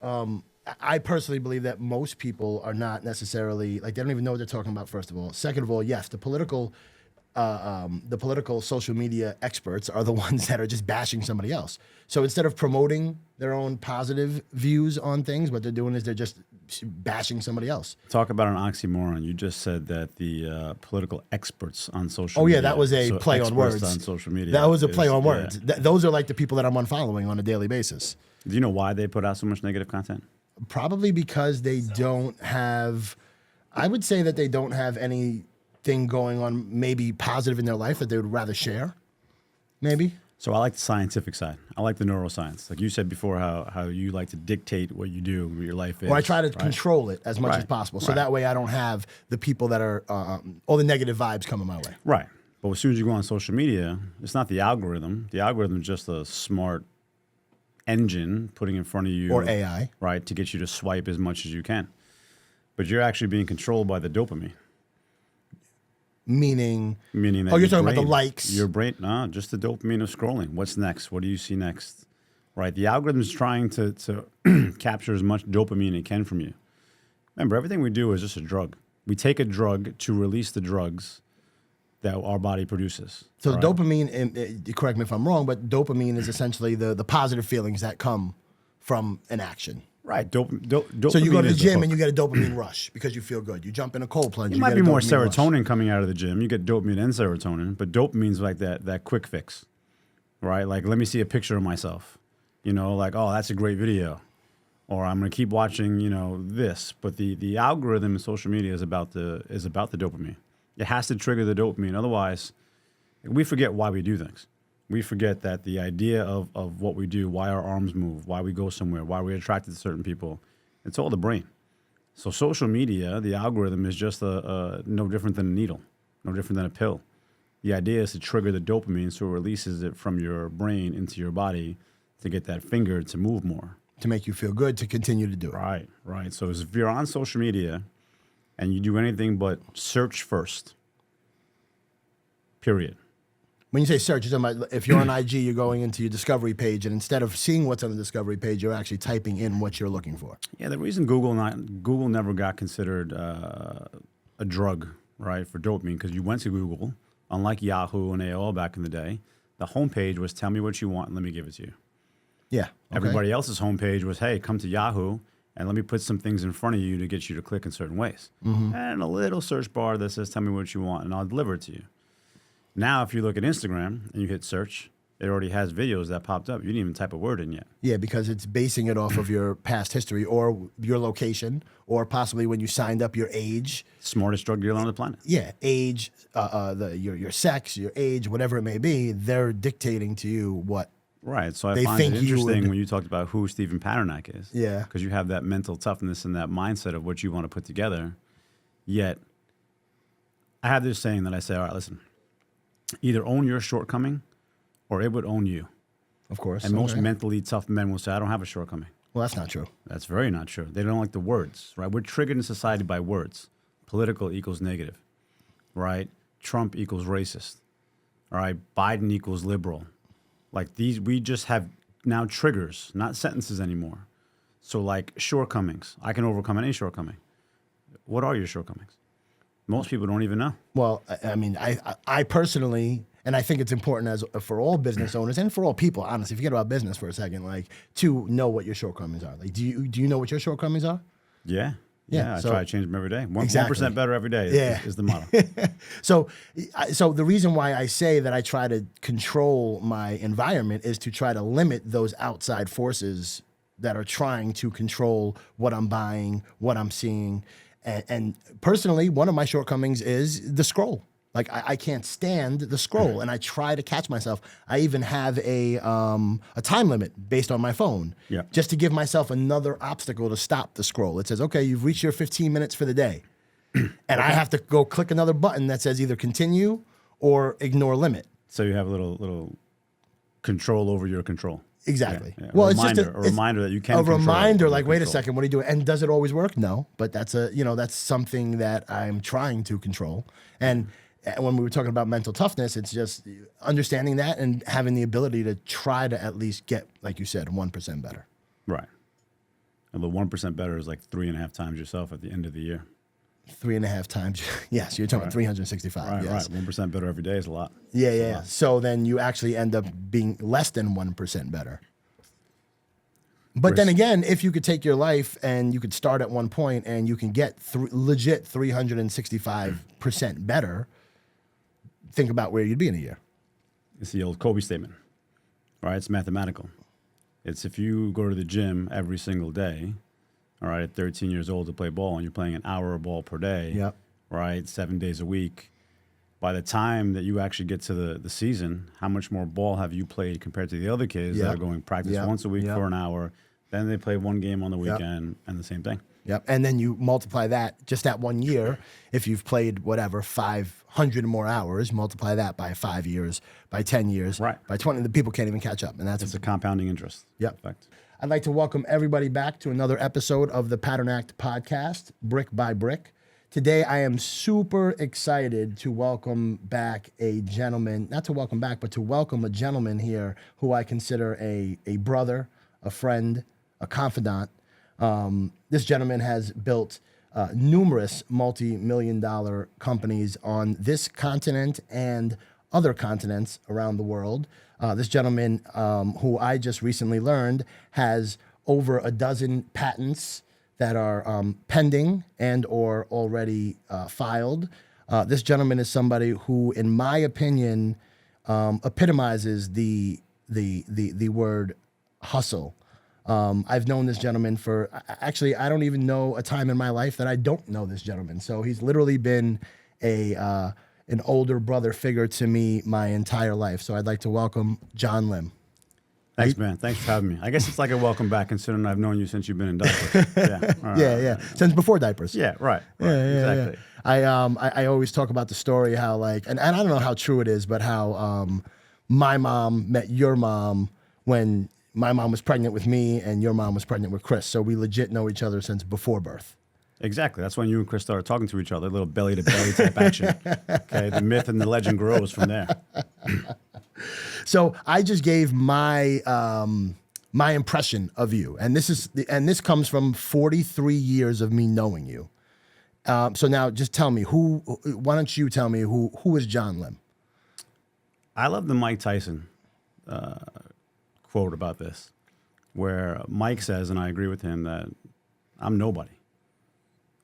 I personally believe that most people are not necessarily like they don't even know what they're talking about. First of all, second of all, yes, the political social media experts are the ones that are just bashing somebody else. So instead of promoting their own positive views on things, what they're doing is they're just bashing somebody else. Talk about an oxymoron. You just said that the political experts on social Oh media. yeah, that was a play on words. On social media. That was a play on words. Yeah. Those are like the people that I'm unfollowing on a daily basis. Do you know why they put out so much negative content? Probably because they don't have, I would say that they don't have anything going on maybe positive in their life that they would rather share, maybe. So I like the scientific side. I like the neuroscience. Like you said before, how you like to dictate what you do, what your life is. Or I try to control it as much as possible. So that way I don't have the people that are, all the negative vibes coming my way. Right. But as soon as you go on social media, it's not the algorithm. The algorithm is just a smart engine putting in front of you. Or AI. Right, to get you to swipe as much as you can. But you're actually being controlled by the dopamine. Meaning that you're talking about the likes. Your brain, no, just the dopamine of scrolling. What's next? What do you see next? Right, the algorithm is trying to capture as much dopamine it can from you. Remember, everything we do is just a drug. We take a drug to release the drugs that our body produces. So dopamine, correct me if I'm wrong, but dopamine is essentially the positive feelings that come from an action. Right. So you go to the gym and you get a dopamine rush because you feel good. You jump in a cold plunge. You might be more serotonin coming out of the gym. You get dopamine and serotonin, but dopamine's like that quick fix, right? Like, let me see a picture of myself. You know, like, oh, that's a great video. Or I'm going to keep watching, this. But the algorithm in social media is about the dopamine. It has to trigger the dopamine. Otherwise, we forget why we do things. We forget that the idea of what we do, why our arms move, why we go somewhere, why we're attracted to certain people, it's all the brain. So social media, the algorithm is just no different than a needle, no different than a pill. The idea is to trigger the dopamine so it releases it from your brain into your body to get that finger to move more. To make you feel good, to continue to do it. Right. So if you're on social media and you do anything but search first, period. When you say search, you're talking about if you're on IG, you're going into your discovery page, and instead of seeing what's on the discovery page, you're actually typing in what you're looking for. Yeah, the reason Google never got considered a drug, right, for dopamine, because you went to Google, unlike Yahoo and AOL back in the day, the homepage was tell me what you want and let me give it to you. Yeah. Okay. Everybody else's homepage was, hey, come to Yahoo and let me put some things in front of you to get you to click in certain ways. Mm-hmm. And a little search bar that says tell me what you want and I'll deliver it to you. Now, if you look at Instagram and you hit search, it already has videos that popped up. You didn't even type a word in yet. Yeah, because it's basing it off of your past history or your location or possibly when you signed up, your age. Smartest drug dealer on the planet. Yeah, age, your sex, your age, whatever it may be, they're dictating to you what. Right. So I find it interesting when you talked about who Stephen Padernacht is. Yeah. Because you have that mental toughness and that mindset of what you want to put together. Yet, I have this saying that I say, all right, listen. Either own your shortcoming or it would own you. Of course. And most mentally tough men will say, I don't have a shortcoming. Well, that's not true. That's very not true. They don't like the words, right? We're triggered in society by words. Political equals negative, right? Trump equals racist, all right? Biden equals liberal. Like these, we just have now triggers, not sentences anymore. So like shortcomings, I can overcome any shortcoming. What are your shortcomings? Most people don't even know. Well, I mean, I personally, and I think it's important for all business owners and for all people, honestly, forget about business for a second, like to know what your shortcomings are. Like, do you know what your shortcomings are? Yeah. I try to change them every day. 1% better every day is the motto. So the reason why I say that I try to control my environment is to try to limit those outside forces that are trying to control what I'm buying, what I'm seeing. And personally, one of my shortcomings is the scroll. Like I can't stand the scroll, and I try to catch myself. I even have a time limit based on my phone, just to give myself another obstacle to stop the scroll. It says, okay, you've reached your 15 minutes for the day, and I have to go click another button that says either continue or ignore limit. So you have a little control over your control. Exactly. Yeah. Well, it's just a reminder that you can. A reminder, like, wait a second, what are you doing? And does it always work? No, but that's something that I'm trying to control. And when we were talking about mental toughness, it's just understanding that and having the ability to try to at least get, like you said, 1% better. Right. And the 1% better is like 3.5 times yourself at the end of the year. 3.5 times. Yes, you're talking about 365. Right, yes. right. 1% better every day is a lot. Yeah, It's a yeah. lot. So then you actually end up being less than 1% better. But then Chris. again, if you could take your life and you could start at one point and you can get legit 365% better, think about where you'd be in a year. It's the old Kobe statement, right? It's mathematical. It's if you go to the gym every single day, all right, at 13 years old to play ball, and you're playing an hour of ball per day, Yep. right, 7 days a week, by the time that you actually get to the season, how much more ball have you played compared to the other kids that Yep. are going practice Yep. once a week Yep. for an hour, then they play one game on the Yep. weekend, and the same thing. Yep. And then you multiply that just that 1 year. If you've played whatever 500 more hours, multiply that by 5 years, by 10 years, Right. by 20. The people can't even catch up, and that's It's a compounding interest. Yep. Effect. I'd like to welcome everybody back to another episode of the Padernacht podcast, Brick by Brick. Today, I am super excited to welcome back a gentleman, not to welcome back, but to welcome a gentleman here who I consider a brother, a friend, a confidant. This gentleman has built numerous multi-million-dollar companies on this continent and other continents around the world. This gentleman, who I just recently learned, has over a dozen patents that are pending and or already filed. This gentleman is somebody who, in my opinion, epitomizes the word hustle. I've known this gentleman for, actually, I don't even know a time in my life that I don't know this gentleman. So he's literally been an older brother figure to me my entire life. So I'd like to welcome John Lim. Thanks, man. Thanks for having me. I guess it's like a welcome back, considering I've known you since you've been in diapers. Yeah, all right. Yeah. Since before diapers. Yeah, right. Exactly. I always talk about the story how like, and I don't know how true it is, but how my mom met your mom when my mom was pregnant with me and your mom was pregnant with Chris. So we legit know each other since before birth. Exactly. That's when you and Chris started talking to each other, a little belly to belly type action. Okay, the myth and the legend grows from there. So I just gave my my impression of you, and this comes from 43 years of me knowing you. So now, just tell me why don't you tell me who is John Lim? I love the Mike Tyson quote about this, where Mike says, and I agree with him, that I'm nobody.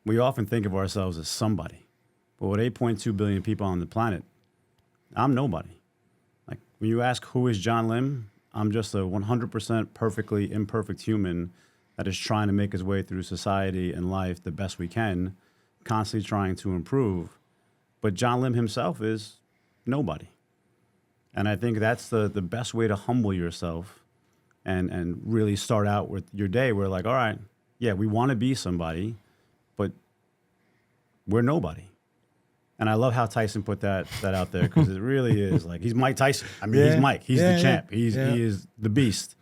We often think of ourselves as somebody, but with 8.2 billion people on the planet, I'm nobody. Like when you ask who is John Lim, I'm just a 100% perfectly imperfect human that is trying to make his way through society and life the best we can, constantly trying to improve. But John Lim himself is nobody. And I think that's the best way to humble yourself and really start out with your day where like, all right, yeah, we want to be somebody, but we're nobody. And I love how Tyson put that out there because it really is like, he's Mike Tyson. I mean, he's Mike. He's the champ. He is the beast.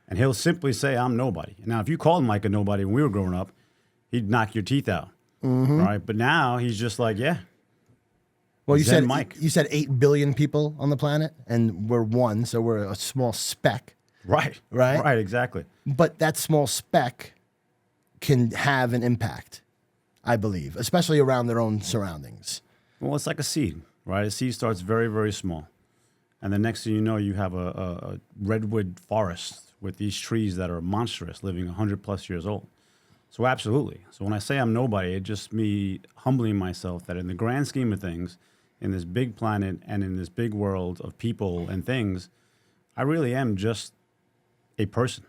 And he'll simply say, I'm nobody. Now, if you called Mike a nobody when we were growing up, he'd knock your teeth out. Right? But now he's just like, yeah. Well, Zen Mike. You said 8 billion people on the planet, and we're one, so we're a small speck. Right. Right? Right, exactly. But that small speck can have an impact, I believe, especially around their own surroundings. Well, it's like a seed, right? A seed starts very, very small. And the next thing you know, you have a redwood forest with these trees that are monstrous, living 100 plus years old. So absolutely. So when I say I'm nobody, it's just me humbling myself that in the grand scheme of things, in this big planet and in this big world of people and things, I really am just a person.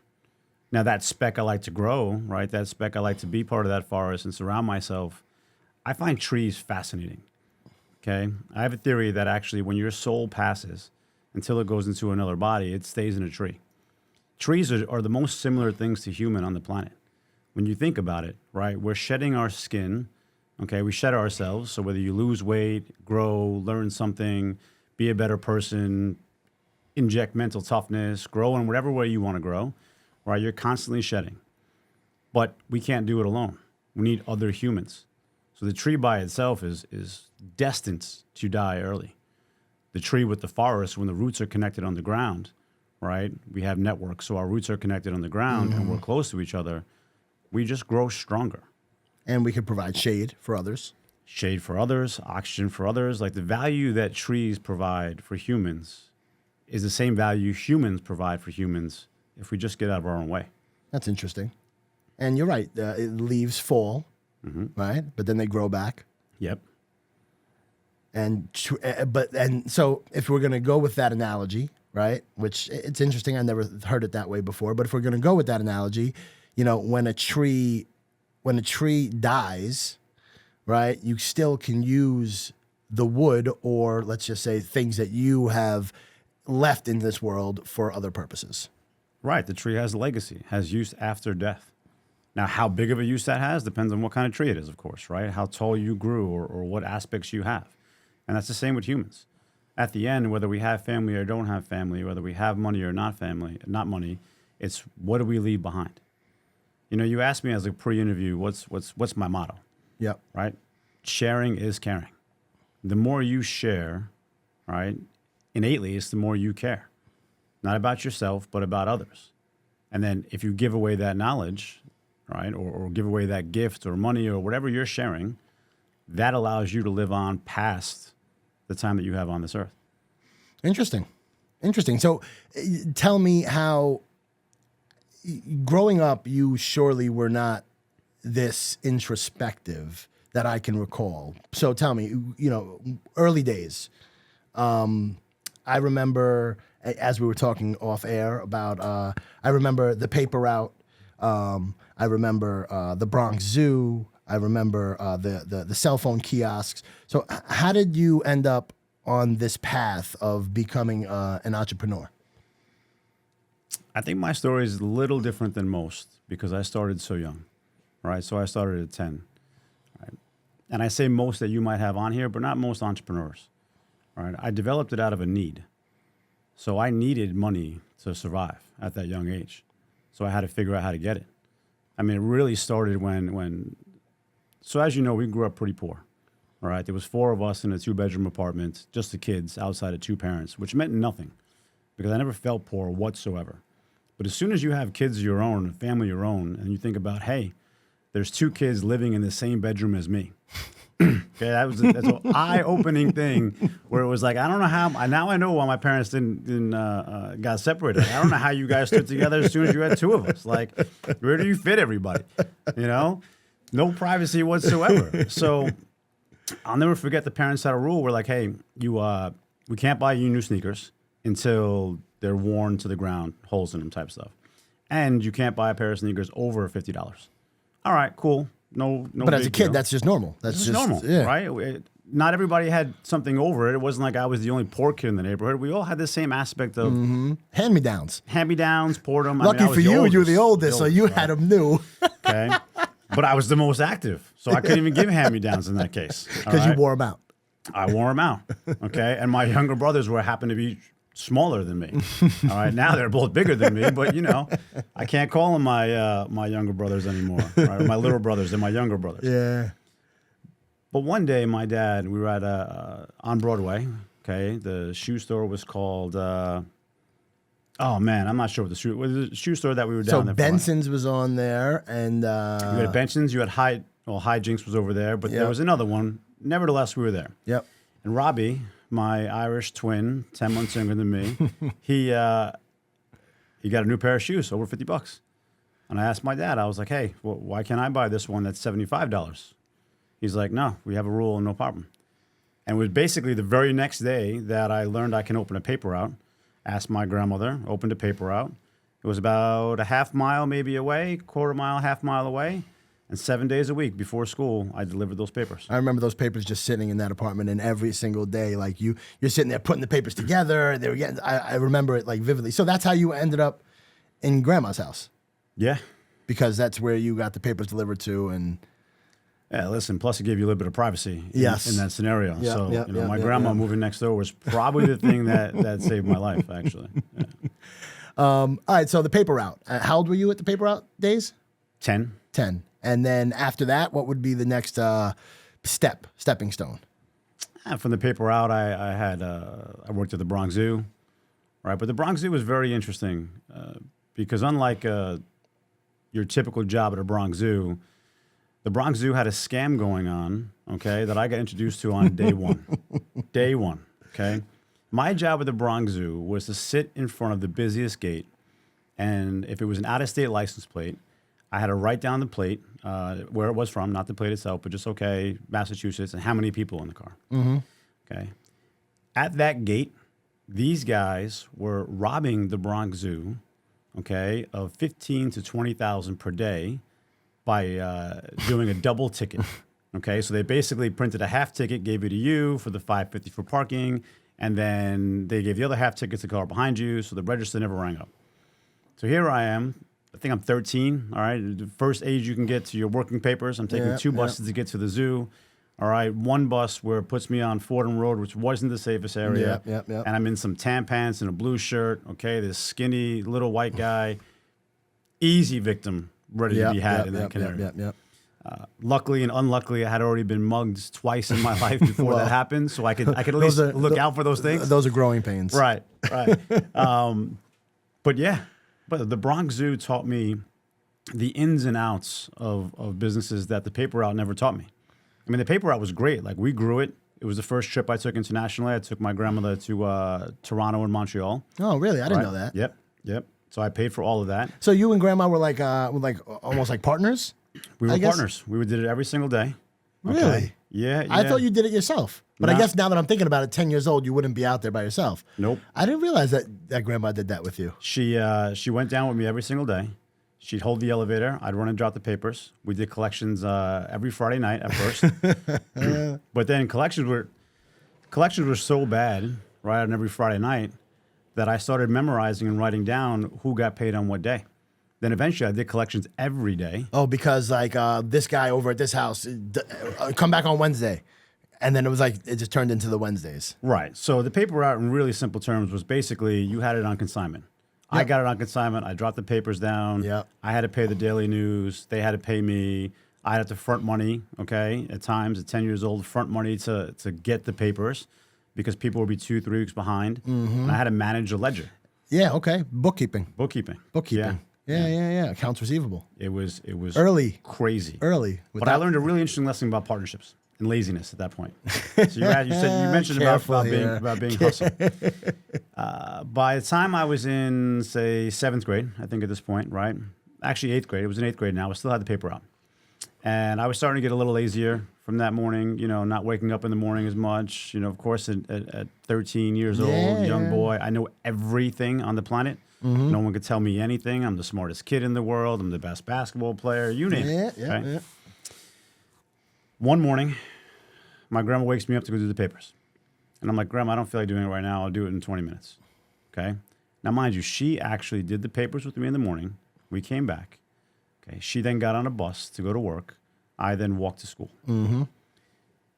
Now that speck I like to grow, right? That speck I like to be part of that forest and surround myself. I find trees fascinating. Okay. I have a theory that actually when your soul passes until it goes into another body, it stays in a tree. Trees are the most similar things to human on the planet. When you think about it, right? We're shedding our skin. Okay. We shed ourselves. So whether you lose weight, grow, learn something, be a better person, inject mental toughness, grow in whatever way you want to grow, right? You're constantly shedding. But we can't do it alone. We need other humans. So the tree by itself is destined to die early. The tree with the forest, when the roots are connected on the ground, right? We have networks, so our roots are connected on the ground and we're close to each other. we just grow stronger. And we could provide shade for others. Shade for others, oxygen for others. Like the value that trees provide for humans is the same value humans provide for humans if we just get out of our own way. That's interesting. And you're right. Leaves fall, right? But then they grow back. Yep. And so if we're going to go with that analogy, right? Which it's interesting. I never heard it that way before. But if we're going to go with that analogy, you know, when a tree dies, right? You still can use the wood, or let's just say things that you have left in this world for other purposes. Right. The tree has a legacy, has use after death. Now, how big of a use that has depends on what kind of tree it is, of course, right? How tall you grew or what aspects you have. And that's the same with humans. At the end, whether we have family or don't have family, whether we have money or not money, it's what do we leave behind? You know, you asked me as a pre-interview, what's my motto? Yep. Right? Sharing is caring. The more you share, right, innately, it's the more you care. Not about yourself, but about others. And then if you give away that knowledge, right, or give away that gift or money or whatever you're sharing, that allows you to live on past the time that you have on this earth. Interesting. So tell me how, growing up, you surely were not this introspective that I can recall. So tell me, you know, early days. I remember, as we were talking off air about, I remember the paper route. I remember the Bronx Zoo. I remember the cell phone kiosks. So how did you end up on this path of becoming an entrepreneur? I think my story is a little different than most because I started so young, right? So I started at 10, right? And I say most that you might have on here, but not most entrepreneurs, right? I developed it out of a need. So I needed money to survive at that young age. So I had to figure out how to get it. I mean, it really started so as you know, we grew up pretty poor, all right? There was 4 of us in a 2-bedroom apartment, just the kids outside of 2 parents, which meant nothing because I never felt poor whatsoever. But as soon as you have kids of your own, a family of your own, and you think about, hey, there's 2 kids living in the same bedroom as me. Okay, that's an eye-opening thing where it was like, I don't know how. Now I know why my parents didn't got separated. I don't know how you guys stood together as soon as you had 2 of us. Like, where do you fit everybody? You know, no privacy whatsoever. So I'll never forget the parents had a rule. We're like, hey, we can't buy you new sneakers until they're worn to the ground, holes in them type stuff, and you can't buy a pair of sneakers over $50. All right, cool. No. But as a kid, deal. That's just normal. That's just normal, yeah. right? Not everybody had something over it. It wasn't like I was the only poor kid in the neighborhood. We all had the same aspect of hand-me-downs. Hand-me-downs, poured them. Lucky for you, you were the oldest, so you had them new. Okay, but I was the most active, so I couldn't even give hand-me-downs in that case. Because you wore them out. I wore them out, okay? And my younger brothers happened to be smaller than me. All right, now they're both bigger than me, but you know, I can't call them my younger brothers anymore. Right? Or my little brothers, they're my younger brothers. Yeah. But one day, my dad, we were at on Broadway. Okay, the shoe store was called. Oh man, I'm not sure what the shoe store that we were down there. So Benson's was on there, and you had Benson's. You had Hijinks was over there, but there was another one. Nevertheless, we were there. Yep. And Robbie, my Irish twin, 10 months younger than me, he got a new pair of shoes, over $50. And I asked my dad, I was like, hey, well, why can't I buy this one that's $75? He's like, no, we have a rule, no problem. And it was basically the very next day that I learned I can open a paper route. Asked my grandmother, opened a paper route. It was about a half mile maybe away, quarter mile, half mile away. And 7 days a week before school, I delivered those papers. I remember those papers just sitting in that apartment, and every single day, like you're sitting there putting the papers together. They were getting. I remember it like vividly. So that's how you ended up in Grandma's house. Yeah, because that's where you got the papers delivered to, and yeah. Listen, plus it gave you a little bit of privacy. Yes. In that scenario. Yeah, so yeah, my grandma moving next door was probably the thing that saved my life. Actually. Yeah. All right. So the paper route. How old were you at the paper route days? 10. 10. And then after that, what would be the next stepping stone? From the paper route, I worked at the Bronx Zoo, right? But the Bronx Zoo was very interesting because unlike your typical job at a Bronx Zoo. The Bronx Zoo had a scam going on, okay, that I got introduced to on day one. Day one, okay? My job at the Bronx Zoo was to sit in front of the busiest gate, and if it was an out-of-state license plate, I had to write down the plate, where it was from, not the plate itself, but just, okay, Massachusetts, and how many people in the car. Okay. At that gate, these guys were robbing the Bronx Zoo, okay, of 15 to 20,000 per day by doing a double ticket. Okay, so they basically printed a half ticket, gave it to you for the $5.50 for parking, and then they gave the other half ticket to the car behind you, so the register never rang up. So here I am. I think I'm 13. All right, the first age you can get to your working papers. I'm taking two buses to get to the zoo. All right, one bus where it puts me on Fordham Road, which wasn't the safest area. And I'm in some tan pants and a blue shirt. Okay, this skinny little white guy, easy victim, ready to be had in that canary. Luckily and unluckily, I had already been mugged twice in my life before that happened, so I could at least look out for those things. Those are growing pains. Right. But yeah, but the Bronx Zoo taught me the ins and outs of businesses that the paper route never taught me. I mean, the paper route was great. Like, we grew it. It was the first trip I took internationally. I took my grandmother to Toronto and Montreal. Oh, really? I didn't know that. Yep. So I paid for all of that. So you and Grandma were like almost like partners? We were partners. We did it every single day. Okay. Really? Yeah. I thought you did it yourself. But I guess now that I'm thinking about it, 10 years old, you wouldn't be out there by yourself. Nope. I didn't realize that Grandma did that with you. She went down with me every single day. She'd hold the elevator. I'd run and drop the papers. We did collections every Friday night at first. But then collections were so bad, right, on every Friday night, that I started memorizing and writing down who got paid on what day. Then eventually I did collections every day. Oh, because like this guy over at this house, come back on Wednesday. And then it was like, it just turned into the Wednesdays. Right. So the paper route in really simple terms was basically you had it on consignment. Yep. I got it on consignment. I dropped the papers down. Yep. I had to pay the daily news. They had to pay me. I had to front money, okay, at times at 10 years old, front money to get the papers because people would be 2-3 weeks behind. And I had to manage a ledger. Yeah, okay. Bookkeeping. Yeah. Accounts receivable. It was early. Crazy. Early. But I learned a really interesting lesson about partnerships and laziness at that point. So you mentioned about being hustle. By the time I was in, say, 7th grade, I think at this point, right? Actually, 8th grade. It was in 8th grade now. I still had the paper out. And I was starting to get a little lazier from that morning, not waking up in the morning as much. Of course, at 13 years old, young boy, I know everything on the planet. No one could tell me anything. I'm the smartest kid in the world. I'm the best basketball player. You name it. Yeah. One morning, my grandma wakes me up to go do the papers. And I'm like, Grandma, I don't feel like doing it right now. I'll do it in 20 minutes. Okay? Now, mind you, she actually did the papers with me in the morning. We came back. Okay? She then got on a bus to go to work. I then walked to school.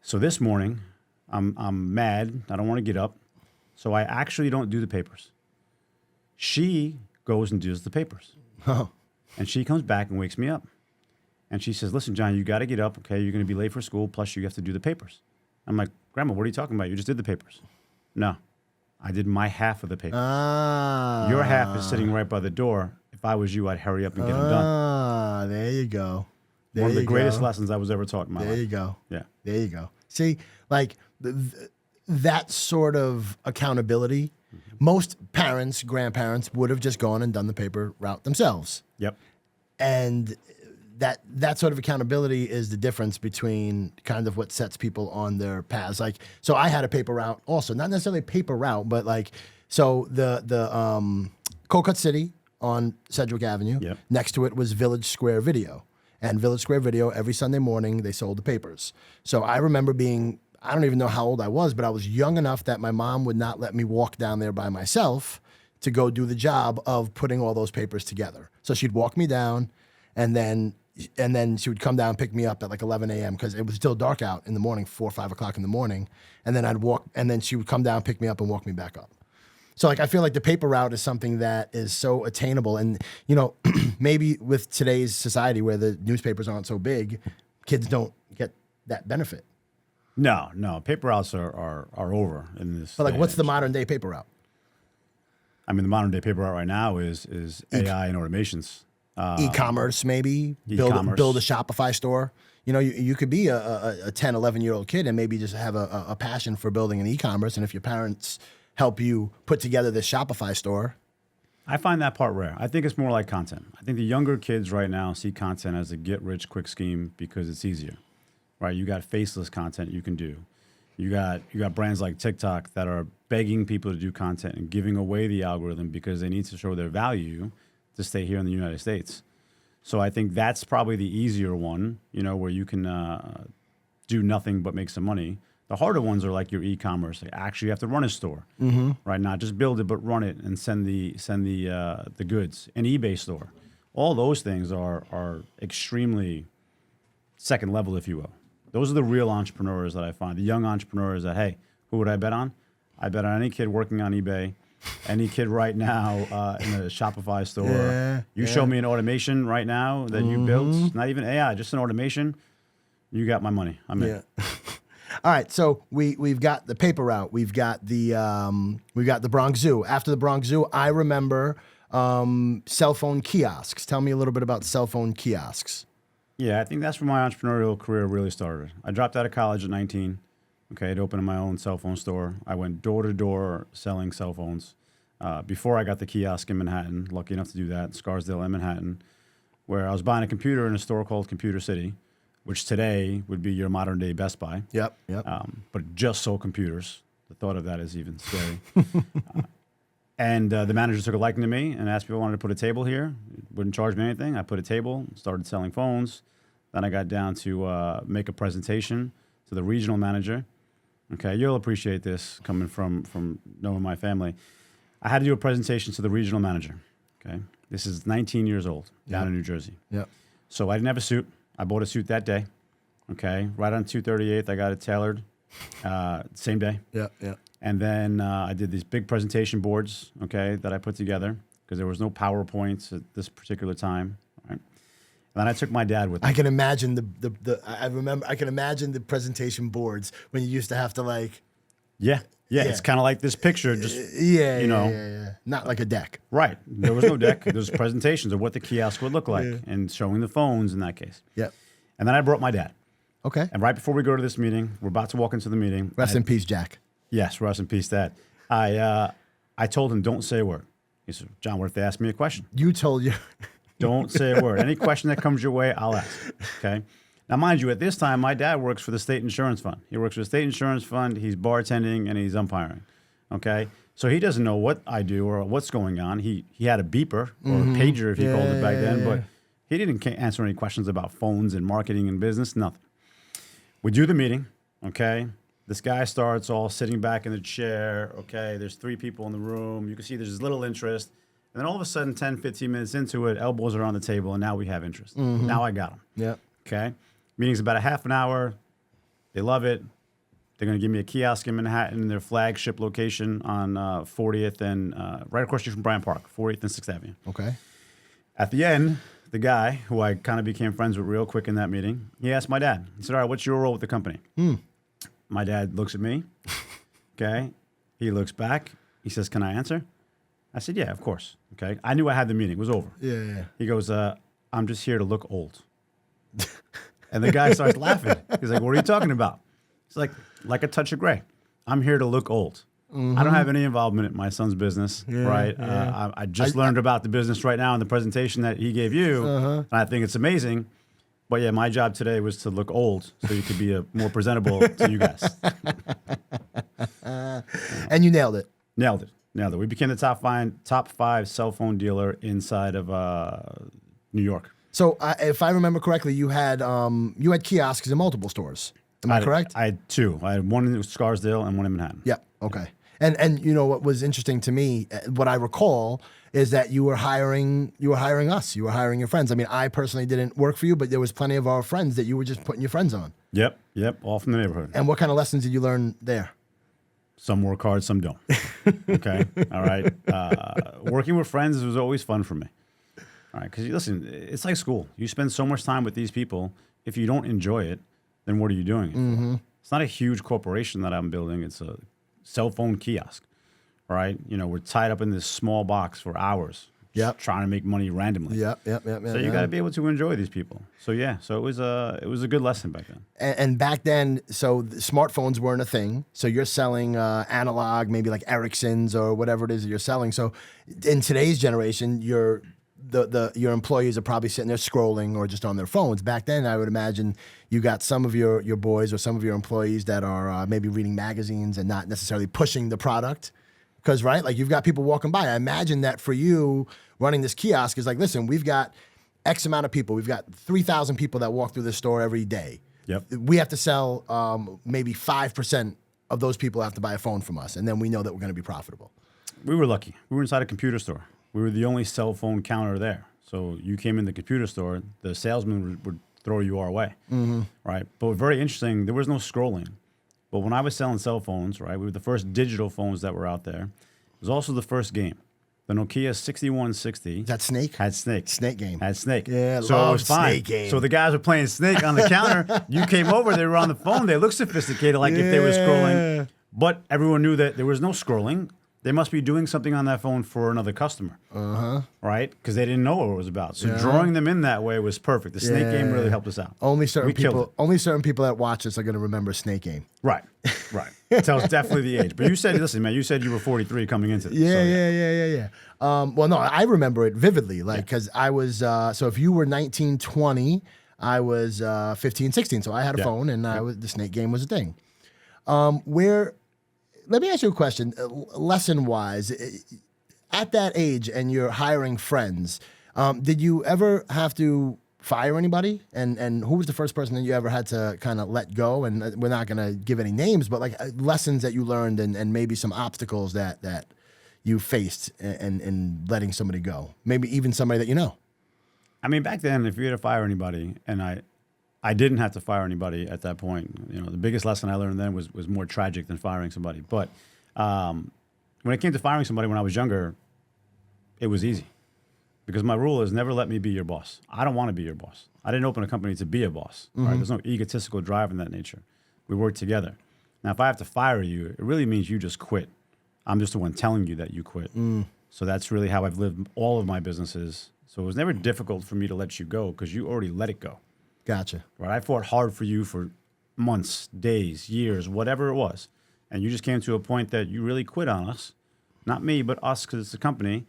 So this morning, I'm mad. I don't want to get up. So I actually don't do the papers. She goes and does the papers. And she comes back and wakes me up. And she says, listen, John, you got to get up, okay? You're going to be late for school, plus you have to do the papers. I'm like, Grandma, what are you talking about? You just did the papers. No, I did my half of the papers. Your half is sitting right by the door. If I was you, I'd hurry up and get them done. There you go. One of the greatest lessons I was ever taught in my life. There you go. Yeah. There you go. See, like that sort of accountability, most parents, grandparents would have just gone and done the paper route themselves. Yep. And that sort of accountability is the difference between kind of what sets people on their paths. Like, so I had a paper route also, not necessarily a paper route, but like, so the Cold City on Sedgwick Avenue, next to it was Village Square Video. And Village Square Video, every Sunday morning, they sold the papers. So I remember being, I don't even know how old I was, but I was young enough that my mom would not let me walk down there by myself to go do the job of putting all those papers together. So she'd walk me down, and then she would come down and pick me up at like 11 a.m. because it was still dark out in the morning, 4 or 5 o'clock in the morning. And then I'd walk, and then she would come down, pick me up, and walk me back up. So like I feel like the paper route is something that is so attainable. And, maybe with today's society where the newspapers aren't so big, kids don't get that benefit. No. Paper routes are over in this. But like, what's the modern day paper route? I mean, the modern day paper route right now is AI and automations. E-commerce, maybe E-commerce. build a Shopify store. You know, you could be a 10, 11-year-old kid and maybe just have a passion for building an e-commerce. And if your parents help you put together this Shopify store. I find that part rare. I think it's more like content. I think the younger kids right now see content as a get-rich-quick scheme because it's easier, right? You got faceless content you can do. You got brands like TikTok that are begging people to do content and giving away the algorithm because they need to show their value to stay here in the United States. So I think that's probably the easier one, you know, where you can do nothing but make some money. The harder ones are like your e-commerce. Like actually, you have to run a store, right? Not just build it, but run it and send the goods. An eBay store, all those things are extremely second level, if you will. Those are the real entrepreneurs that I find. The young entrepreneurs that, hey, who would I bet on? I bet on any kid working on eBay, any kid right now in a Shopify store. Show me an automation right now that you built, not even AI, just an automation. You got my money. I'm in. All right, so we've got the paper route. We've got the Bronx Zoo. After the Bronx Zoo, I remember cell phone kiosks. Tell me a little bit about cell phone kiosks. Yeah, I think that's where my entrepreneurial career really started. I dropped out of college at 19. Okay, I'd opened my own cell phone store. I went door to door selling cell phones. Before I got the kiosk in Manhattan, lucky enough to do that, Scarsdale and Manhattan, where I was buying a computer in a store called Computer City, which today would be your modern day Best Buy. Yep. But it just sold computers. The thought of that is even scary. And the manager took a liking to me and asked me if I wanted to put a table here. Wouldn't charge me anything. I put a table, started selling phones. Then I got down to make a presentation to the regional manager. Okay, you'll appreciate this coming from knowing my family. I had to do a presentation to the regional manager. Okay, this is 19 years old, down in New Jersey. Yep. So I didn't have a suit. I bought a suit that day. Okay, right on 238th, I got it tailored. Same day. Yeah. And then I did these big presentation boards, okay, that I put together because there was no PowerPoints at this particular time. Right? And then I took my dad with me. I can imagine I can imagine the presentation boards when you used to have to like. Yeah. It's kind of like this picture, just Not like a deck. Right. There was no deck. There was presentations of what the kiosk would look like and showing the phones in that case. Yep. And then I brought my dad. Okay. And right before we go to this meeting, we're about to walk into the meeting. Rest in peace, Jack. Yes, rest in peace, Dad. I told him, don't say a word. He said, John, what if they ask me a question? You told you. Don't say a word. Any question that comes your way, I'll ask. Okay. Now, mind you, at this time, my dad works for the state insurance fund. He works for the state insurance fund. He's bartending and he's umpiring. Okay. So he doesn't know what I do or what's going on. He had a beeper or a pager, if you called it back then, but he didn't answer any questions about phones and marketing and business, nothing. We do the meeting. Okay. This guy starts all sitting back in the chair. Okay, there's 3 people in the room. You can see there's little interest. And then all of a sudden, 10, 15 minutes into it, elbows are on the table, and now we have interest. Now I got them. Yeah. Okay. Meeting's about a half an hour. They love it. They're going to give me a kiosk in Manhattan, their flagship location on 40th and right across the street from Bryant Park, 40th and 6th Avenue. Okay. At the end, the guy, who I kind of became friends with real quick in that meeting, he asked my dad. He said, all right, what's your role with the company? My dad looks at me, okay? He looks back. He says, can I answer? I said, yeah, of course, okay? I knew I had the meeting. It was over. Yeah. He goes, I'm just here to look old. And the guy starts laughing. He's like, what are you talking about? It's like a touch of gray. I'm here to look old. I don't have any involvement in my son's business, right? Yeah. I just learned about the business right now in the presentation that he gave you, and I think it's amazing. But yeah, my job today was to look old so you could be more presentable to you guys. And you nailed it. Nailed it. We became the top 5 cell phone dealer inside of New York. So if I remember correctly, you had kiosks in multiple stores. Am I correct? I had 2. I had one in Scarsdale and one in Manhattan. Yep. Okay. And you know what was interesting to me, what I recall is that you were hiring us. You were hiring your friends. I mean, I personally didn't work for you, but there was plenty of our friends that you were just putting your friends on. Yep, all from the neighborhood. And what kind of lessons did you learn there? Some work hard, some don't. Okay, all right. Working with friends was always fun for me. All right, because listen, it's like school. You spend so much time with these people. If you don't enjoy it, then what are you doing it for? It's not a huge corporation that I'm building. It's a cell phone kiosk. Right? You know, we're tied up in this small box for hours, Yep. trying to make money randomly. Yep. So you got to be able to enjoy these people. So yeah, so it was a good lesson back then. And back then, so the smartphones weren't a thing. So you're selling analog, maybe like Ericsson's or whatever it is that you're selling. So in today's generation, your employees are probably sitting there scrolling or just on their phones. Back then, I would imagine you got some of your boys or some of your employees that are maybe reading magazines and not necessarily pushing the product. Because, right, like you've got people walking by. I imagine that for you, running this kiosk is like, listen, we've got X amount of people. We've got 3,000 people that walk through this store every day. Yep. We have to sell maybe 5% of those people have to buy a phone from us. And then we know that we're going to be profitable. We were lucky. We were inside a computer store. We were the only cell phone counter there. So you came in the computer store, the salesman would throw you our way, right? But very interesting, there was no scrolling. But when I was selling cell phones, right, we were the first digital phones that were out there. It was also the first game. The Nokia 6160. Is that Snake? Had Snake. Snake game. Had Snake. Yeah, so it was fine. Snake game. So the guys were playing Snake on the counter. You came over, they were on the phone. They looked sophisticated, like if they were scrolling. But everyone knew that there was no scrolling. They must be doing something on that phone for another customer, right? Because they didn't know what it was about. So drawing them in that way was perfect. The Snake game really helped us out. Only certain people that watch this are going to remember Snake game. Right. Tells definitely the age. But you said, listen, man, you said you were 43 coming into this. Yeah. Well, no, I remember it vividly, like because I was. So if you were 19, 20, I was 15, 16. So I had a phone, and the Snake game was a thing. Let me ask you a question, lesson-wise. At that age, and you're hiring friends, did you ever have to fire anybody? And who was the first person that you ever had to kind of let go? And we're not going to give any names, but like lessons that you learned and maybe some obstacles that you faced in letting somebody go. Maybe even somebody that you know. I mean, back then, if you had to fire anybody, and I didn't have to fire anybody at that point. You know, the biggest lesson I learned then was more tragic than firing somebody. But when it came to firing somebody when I was younger, it was easy. Because my rule is never let me be your boss. I don't want to be your boss. I didn't open a company to be a boss. Right? There's no egotistical drive in that nature. We work together. Now, if I have to fire you, it really means you just quit. I'm just the one telling you that you quit. So that's really how I've lived all of my businesses. So it was never difficult for me to let you go because you already let it go. Gotcha. Right, I fought hard for you for months, days, years, whatever it was. And you just came to a point that you really quit on us. Not me, but us, because it's a company.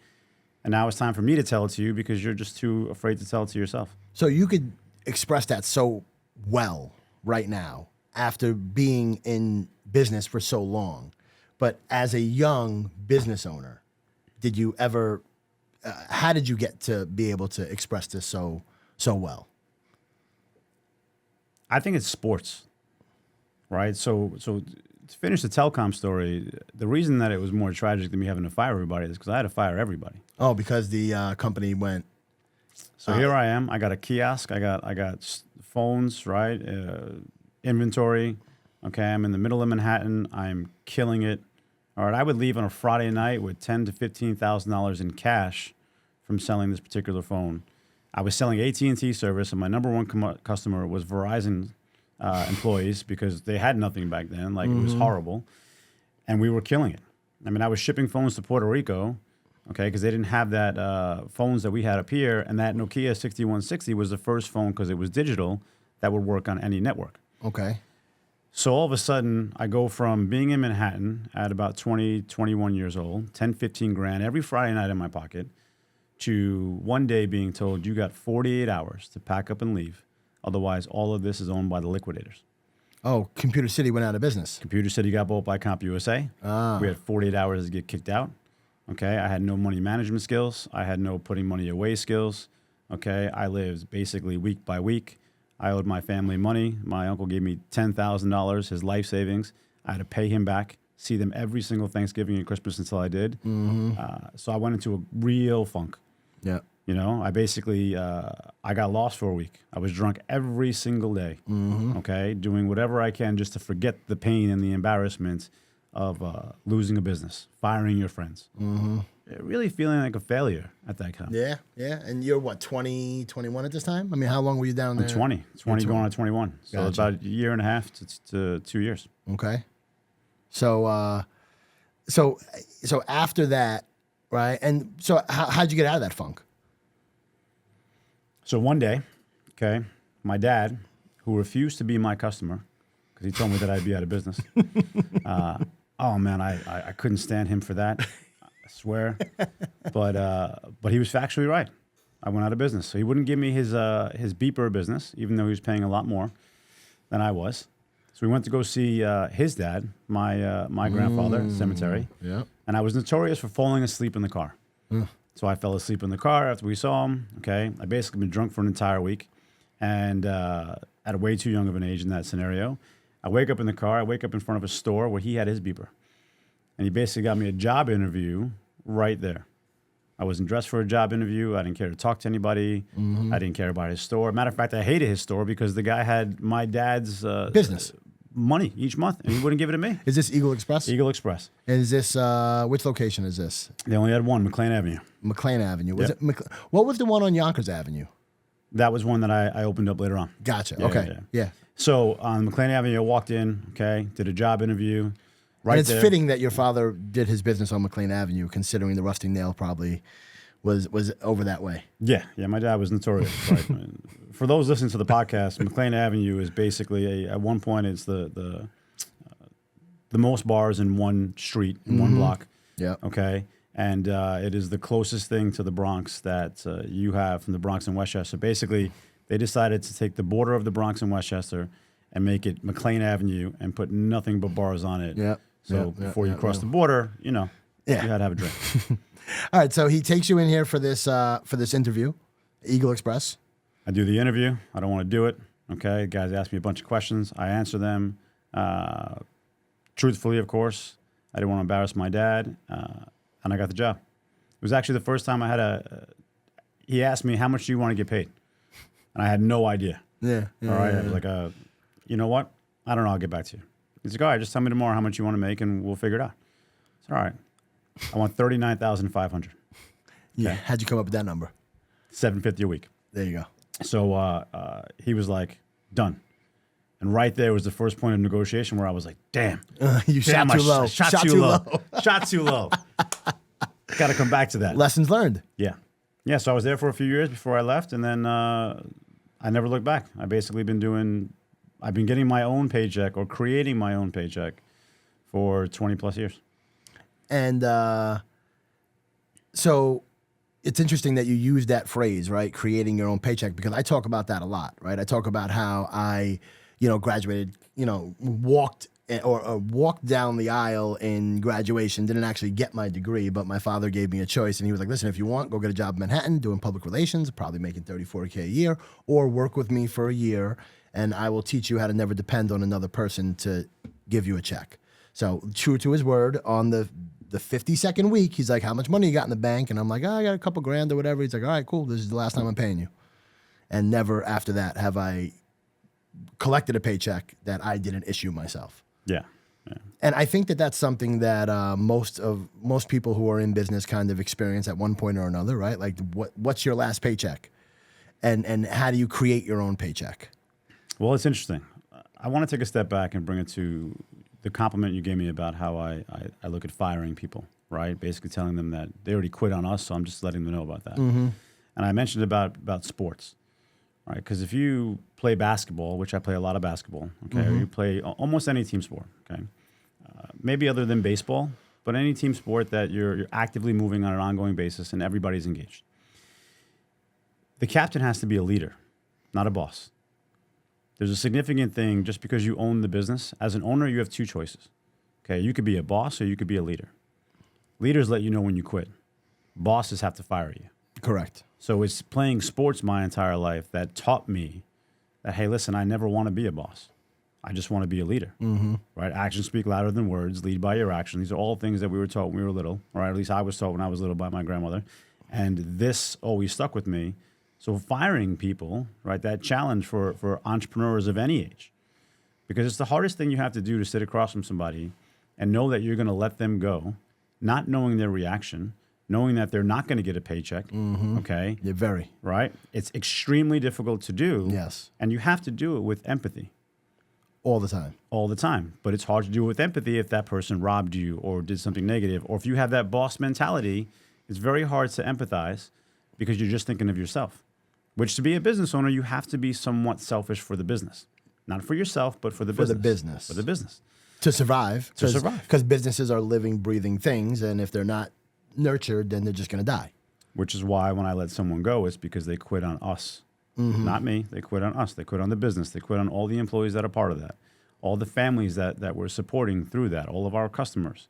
And now it's time for me to tell it to you because you're just too afraid to tell it to yourself. So you could express that so well right now after being in business for so long. But as a young business owner, did you ever, how did you get to be able to express this so well? I think it's sports, right? So to finish the telecom story, the reason that it was more tragic than me having to fire everybody is because I had to fire everybody. Oh, because the company went. So here I am. I got a kiosk. I got phones, right? Inventory. Okay, I'm in the middle of Manhattan. I'm killing it. All right, I would leave on a Friday night with $10,000 to $15,000 in cash from selling this particular phone. I was selling AT&T service, and my number one customer was Verizon employees because they had nothing back then. Like, it was horrible. And we were killing it. I mean, I was shipping phones to Puerto Rico, okay, because they didn't have that phones that we had up here. And that Nokia 6160 was the first phone, because it was digital, that would work on any network. Okay. So all of a sudden, I go from being in Manhattan at about 20, 21 years old, 10, 15 grand every Friday night in my pocket, to one day being told, you got 48 hours to pack up and leave. Otherwise, all of this is owned by the liquidators. Oh, Computer City went out of business. Computer City got bought by CompUSA. We had 48 hours to get kicked out. Okay, I had no money management skills. I had no putting money away skills. Okay, I lived basically week by week. I owed my family money. My uncle gave me $10,000, his life savings. I had to pay him back, see them every single Thanksgiving and Christmas until I did. So I went into a real funk. Yeah. You know, I basically, I got lost for a week. I was drunk every single day, okay, doing whatever I can just to forget the pain and the embarrassment of losing a business, firing your friends. Really feeling like a failure at that time. Yeah. And you're what, 20, 21 at this time? I mean, how long were you down there? I'm 20 going on 21. So Gotcha. about a year and a half to 2 years. Okay. So after that, right? And so how'd you get out of that funk? So one day, okay, my dad, who refused to be my customer, because he told me that I'd be out of business. Oh man, I couldn't stand him for that. I swear. But he was factually right. I went out of business. So he wouldn't give me his beeper business, even though he was paying a lot more than I was. So we went to go see his dad, my grandfather, at the cemetery. Yeah. And I was notorious for falling asleep in the car. So I fell asleep in the car after we saw him. Okay. I basically been drunk for an entire week. And at a way too young of an age in that scenario. I wake up in the car. I wake up in front of a store where he had his beeper. And he basically got me a job interview right there. I wasn't dressed for a job interview. I didn't care to talk to anybody. I didn't care about his store. Matter of fact, I hated his store because the guy had my dad's business money each month, and he wouldn't give it to me. Is this Eagle Express? Eagle Express. And is this, which location is this? They only had one, McLean Avenue. McLean Avenue. Was Yep. it what was the one on Yonkers Avenue? That was one that I opened up later on. Gotcha. Yeah, Okay. yeah. Yeah. So on McLean Avenue, I walked in, okay, did a job interview. Right And it's there. fitting that your father did his business on McLean Avenue, considering the rusting nail probably was over that way. Yeah, my dad was notorious. Right? For those listening to the podcast, McLean Avenue is basically at one point it's the most bars in one street in one block. Yeah. Okay, and it is the closest thing to the Bronx that you have from the Bronx and Westchester. Basically, they decided to take the border of the Bronx and Westchester and make it McLean Avenue and put nothing but bars on it. Yeah. So before you cross the border, you had to have a drink. All right. So he takes you in here for this interview, Eagle Express. I do the interview. I don't want to do it. Okay. The guys ask me a bunch of questions. I answer them. Truthfully, of course. I didn't want to embarrass my dad. And I got the job. It was actually the first time I had he asked me, how much do you want to get paid? And I had no idea. Yeah. All right. I was like, you know what? I don't know. I'll get back to you. He's like, all right, just tell me tomorrow how much you want to make and we'll figure it out. I said, all right. I want $39,500. Yeah. How'd you come up with that number? $750 a week. There you go. So he was like, done. And right there was the first point of negotiation where I was like, damn. You shot too low. Shot too low. Shot too low. Got to come back to that. Lessons learned. Yeah. Yeah, so I was there for a few years before I left, and then I never looked back. I've been getting my own paycheck or creating my own paycheck for 20 plus years. And so it's interesting that you use that phrase, right? Creating your own paycheck, because I talk about that a lot, right? I talk about how I, graduated, walked down the aisle in graduation, didn't actually get my degree, but my father gave me a choice. And he was like, listen, if you want, go get a job in Manhattan doing public relations, probably making $34K a year, or work with me for a year, and I will teach you how to never depend on another person to give you a check. So true to his word, on the 52nd week, he's like, how much money you got in the bank? And I'm like, I got a couple grand or whatever. He's like, all right, cool. This is the last time I'm paying you. And never after that have I collected a paycheck that I didn't issue myself. Yeah. And I think that that's something that most people who are in business kind of experience at one point or another, right? Like, what's your last paycheck? And how do you create your own paycheck? Well, it's interesting. I want to take a step back and bring it to the compliment you gave me about how I look at firing people, right? Basically telling them that they already quit on us, so I'm just letting them know about that. Mm-hmm. And I mentioned about sports, right? Because if you play basketball, which I play a lot of basketball, okay, or you play almost any team sport, okay, maybe other than baseball, but any team sport that you're actively moving on an ongoing basis and everybody's engaged. The captain has to be a leader, not a boss. There's a significant thing just because you own the business. As an owner, you have two choices. Okay, you could be a boss or you could be a leader. Leaders let you know when you quit. Bosses have to fire you. Correct. So it's playing sports my entire life that taught me that, hey, listen, I never want to be a boss. I just want to be a leader, right? Actions speak louder than words. Lead by your action. These are all things that we were taught when we were little, or at least I was taught when I was little by my grandmother. And this always stuck with me. So firing people, right, that challenge for entrepreneurs of any age, because it's the hardest thing you have to do to sit across from somebody and know that you're going to let them go, not knowing their reaction, knowing that they're not going to get a paycheck, okay? Yeah, very. Right? It's extremely difficult to do. Yes. And you have to do it with empathy. All the time. All the time. But it's hard to do it with empathy if that person robbed you or did something negative, or if you have that boss mentality It's very hard to empathize because you're just thinking of yourself. Which, to be a business owner, you have to be somewhat selfish for the business. Not for yourself, but for the business. For the business. To survive. To survive. Because businesses are living, breathing things, and if they're not nurtured, then they're just going to die. Which is why when I let someone go, it's because they quit on us. Not me. They quit on us. They quit on the business. They quit on all the employees that are part of that. All the families that we're supporting through that. All of our customers.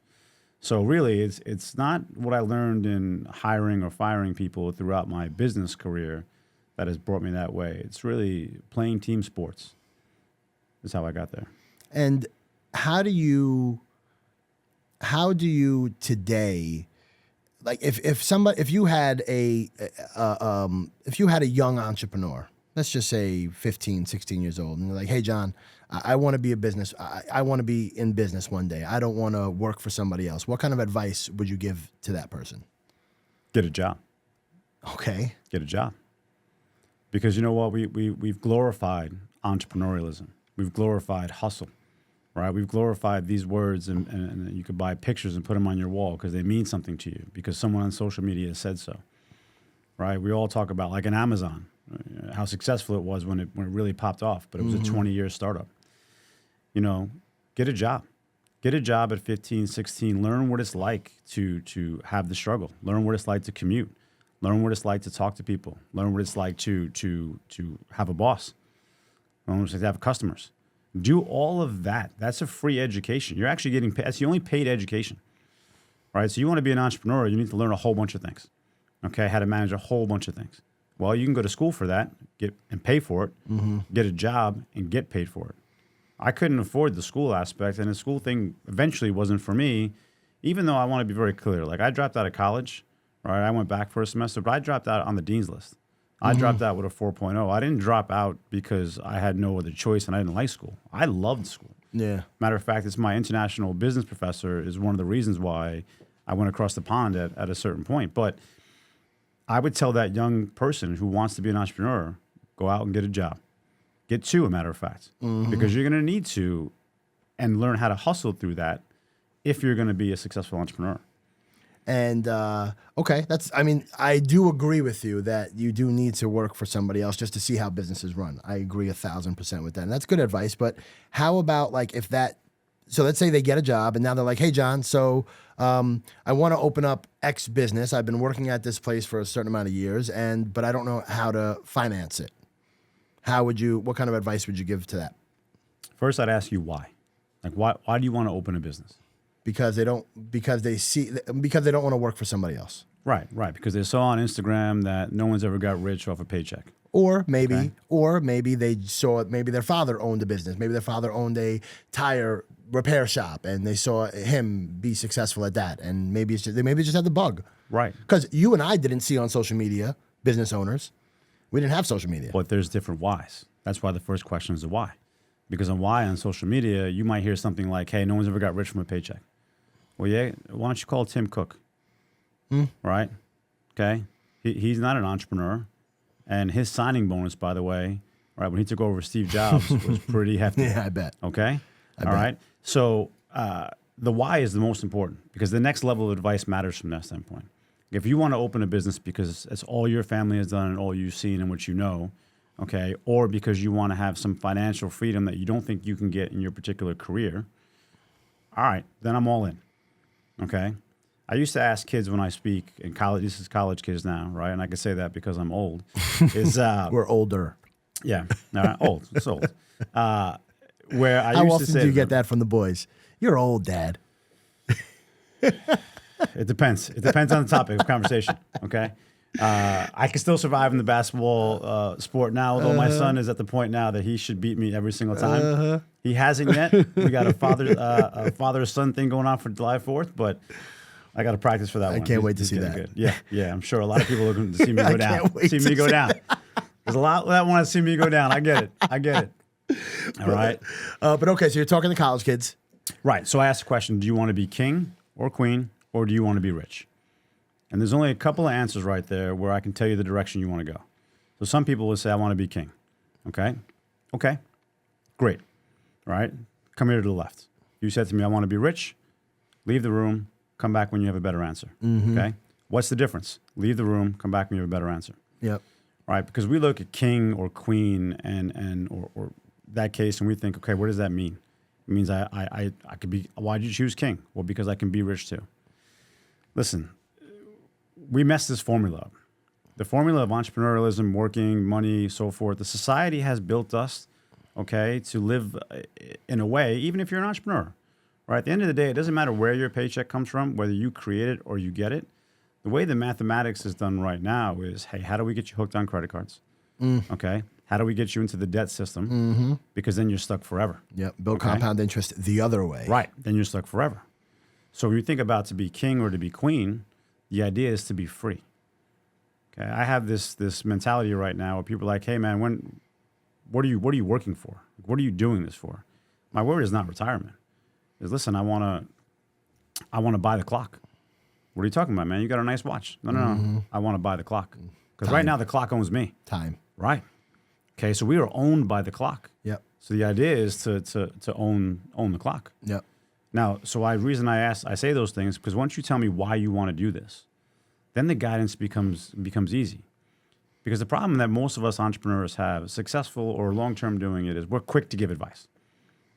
So really, it's not what I learned in hiring or firing people throughout my business career that has brought me that way. It's really playing team sports. Is how I got there. And how do you today, like if you had a young entrepreneur, let's just say 15, 16 years old, and you're like, hey, John, I want to be a business. I want to be in business one day. I don't want to work for somebody else. What kind of advice would you give to that person? Get a job. Okay. Get a job. Because you know what? We've glorified entrepreneurialism. We've glorified hustle, right? We've glorified these words, and you could buy pictures and put them on your wall because they mean something to you because someone on social media said so, right? We all talk about, like in Amazon, how successful it was when it really popped off, but it was a 20-year startup. You know, get a job. Get a job at 15, 16. Learn what it's like to have the struggle. Learn what it's like to commute. Learn what it's like to talk to people. Learn what it's like to have a boss. Learn what it's like to have customers. Do all of that. That's a free education. You're actually getting paid. That's the only paid education, right? So you want to be an entrepreneur, you need to learn a whole bunch of things, okay? How to manage a whole bunch of things. Well, you can go to school for that, get and pay for it, get a job and get paid for it. I couldn't afford the school aspect, and the school thing eventually wasn't for me, even though I want to be very clear. Like, I dropped out of college, right? I went back for a semester, but I dropped out on the dean's list. I dropped out with a 4.0. I didn't drop out because I had no other choice and I didn't like school. I loved school. Yeah. Matter of fact, it's my international business professor is one of the reasons why I went across the pond at a certain point. But I would tell that young person who wants to be an entrepreneur, go out and get a job. Get two, a matter of fact, because you're going to need to and learn how to hustle through that if you're going to be a successful entrepreneur. And okay, I do agree with you that you do need to work for somebody else just to see how businesses run. I agree 1,000% with that. And that's good advice. But how about like so let's say they get a job and now they're like, hey, John, so I want to open up X business. I've been working at this place for a certain amount of years, but I don't know how to finance it. What kind of advice would you give to that? First, I'd ask you why. Like, why do you want to open a business? Because they don't want to work for somebody else. Right. Because they saw on Instagram that no one's ever got rich off a paycheck. Or maybe they saw maybe their father owned a business. Maybe their father owned a tire repair shop, and they saw him be successful at that. And maybe they just had the bug. Right. Because you and I didn't see on social media business owners. We didn't have social media. But there's different whys. That's why the first question is the why. Because on why on social media, you might hear something like, hey, no one's ever got rich from a paycheck. Well, yeah, why don't you call Tim Cook? Right? Okay? He's not an entrepreneur. And his signing bonus, by the way, right, when he took over Steve Jobs, was pretty hefty. Yeah, I bet. Okay? All right? So the why is the most important because the next level of advice matters from that standpoint. If you want to open a business because it's all your family has done and all you've seen and what you know, okay, or because you want to have some financial freedom that you don't think you can get in your particular career, all right, then I'm all in. Okay? I used to ask kids when I speak in college, this is college kids now, right? And I can say that because I'm old. We're older. Yeah, old. It's old. Where I How used often to say do you get that from the boys? You're old, Dad. It depends. It depends on the topic of conversation, okay? I can still survive in the basketball sport now, although my son is at the point now that he should beat me every single time. He hasn't yet. We got a father-son thing going on for July 4th, but I got to practice for that one. I can't wait to He's see that. good. Yeah. I'm sure a lot of people are going to see me go down. That. There's a lot that want to see me go down. I get it. All right. But okay, so you're talking to college kids. Right. So I asked the question, do you want to be king or queen, or do you want to be rich? And there's only a couple of answers right there where I can tell you the direction you want to go. So some people would say, I want to be king. Okay. Great. All right. Come here to the left. You said to me, I want to be rich. Leave the room. Come back when you have a better answer. Okay. What's the difference? Leave the room, come back and you have a better answer. Yep. Right? Because we look at king or queen or that case and we think, okay, what does that mean? It means I could be, why'd you choose king? Well, because I can be rich too. Listen, we messed this formula up. The formula of entrepreneurialism, working, money, so forth, the society has built us, okay, to live in a way, even if you're an entrepreneur, right? At the end of the day, it doesn't matter where your paycheck comes from, whether you create it or you get it. The way the mathematics is done right now is, hey, how do we get you hooked on credit cards? Okay. How do we get you into the debt system? Because then you're stuck forever. Yep. Build compound interest the other way. Right. Then you're stuck forever. So when you think about to be king or to be queen, the idea is to be free. Okay. I have this mentality right now where people are like, hey man, what are you working for? What are you doing this for? My word is not retirement. Is listen, I want to buy the clock. What are you talking about, man? You got a nice watch. No. I want to buy the clock. Because right now the clock owns me. Time. Right. Okay, so we are owned by the clock. Yep. So the idea is to own the clock. Yep. Now, so reason I say those things because once you tell me why you want to do this, then the guidance becomes easy. Because the problem that most of us entrepreneurs have, successful or long-term doing it, is we're quick to give advice.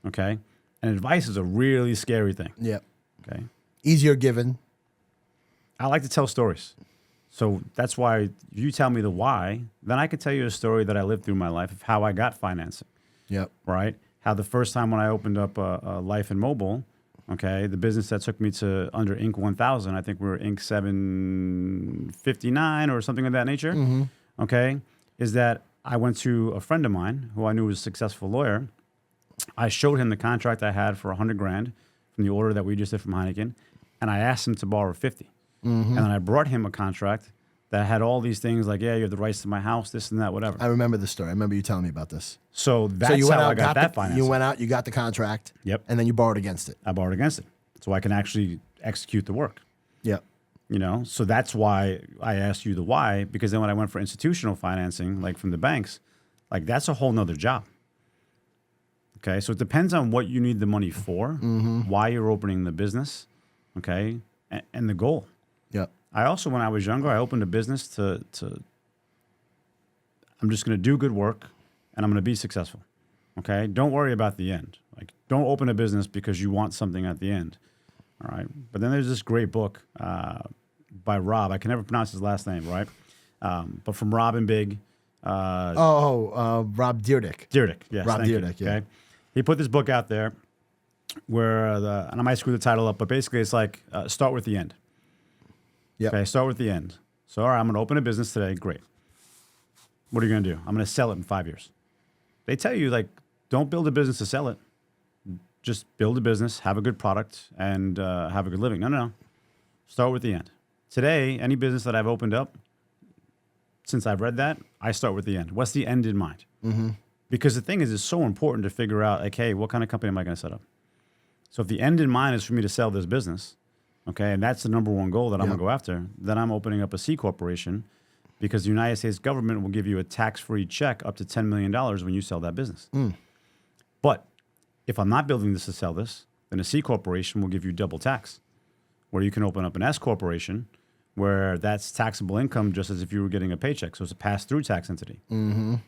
Okay? And advice is a really scary thing. Yep. Okay? Easier given. I like to tell stories. So that's why if you tell me the why, then I can tell you a story that I lived through my life of how I got financing. Yep. Right? How the first time when I opened up a Life and Mobile, okay, the business that took me to under Inc. 1000, I think we were Inc. 759 or something of that nature, okay, is that I went to a friend of mine who I knew was a successful lawyer. I showed him the contract I had for 100 grand from the order that we just did from Heineken, and I asked him to borrow 50. And then I brought him a contract that had all these things like, yeah, you have the rights to my house, this and that, whatever. I remember the story. I remember you telling me about this. So that's how I got that financing. You went out, you got the contract. Yep. And then you borrowed against it. I borrowed against it. So I can actually execute the work. Yep. You know, so that's why I asked you the why, because then when I went for institutional financing, like from the banks, like that's a whole nother job. Okay. So it depends on what you need the money for, why you're opening the business, okay, and the goal. Yep. I also, when I was younger, I opened a business to I'm just going to do good work and I'm going to be successful. Okay. Don't worry about the end. Like, don't open a business because you want something at the end. All right. But then there's this great book by Rob. I can never pronounce his last name, right? But from Rob and Big. Rob Dyrdek. Dyrdek, yes. Rob Dyrdek, yeah. Okay. He put this book out there where, and I might screw the title up, but basically it's like start with the end. Yep. Okay, start with the end. So, all right, I'm going to open a business today. Great. What are you going to do? I'm going to sell it in 5 years. They tell you, like, don't build a business to sell it. Just build a business, have a good product, and have a good living. No. Start with the end. Today, any business that I've opened up, since I've read that, I start with the end. What's the end in mind? Because the thing is, it's so important to figure out, like, hey, what kind of company am I going to set up? So if the end in mind is for me to sell this business, okay, and that's the number one goal that I'm going to go after, then I'm opening up a C corporation because the United States government will give you a tax-free check up to $10 million when you sell that business. But if I'm not building this to sell this, then a C corporation will give you double tax, where you can open up an S corporation where that's taxable income just as if you were getting a paycheck. So it's a pass-through tax entity.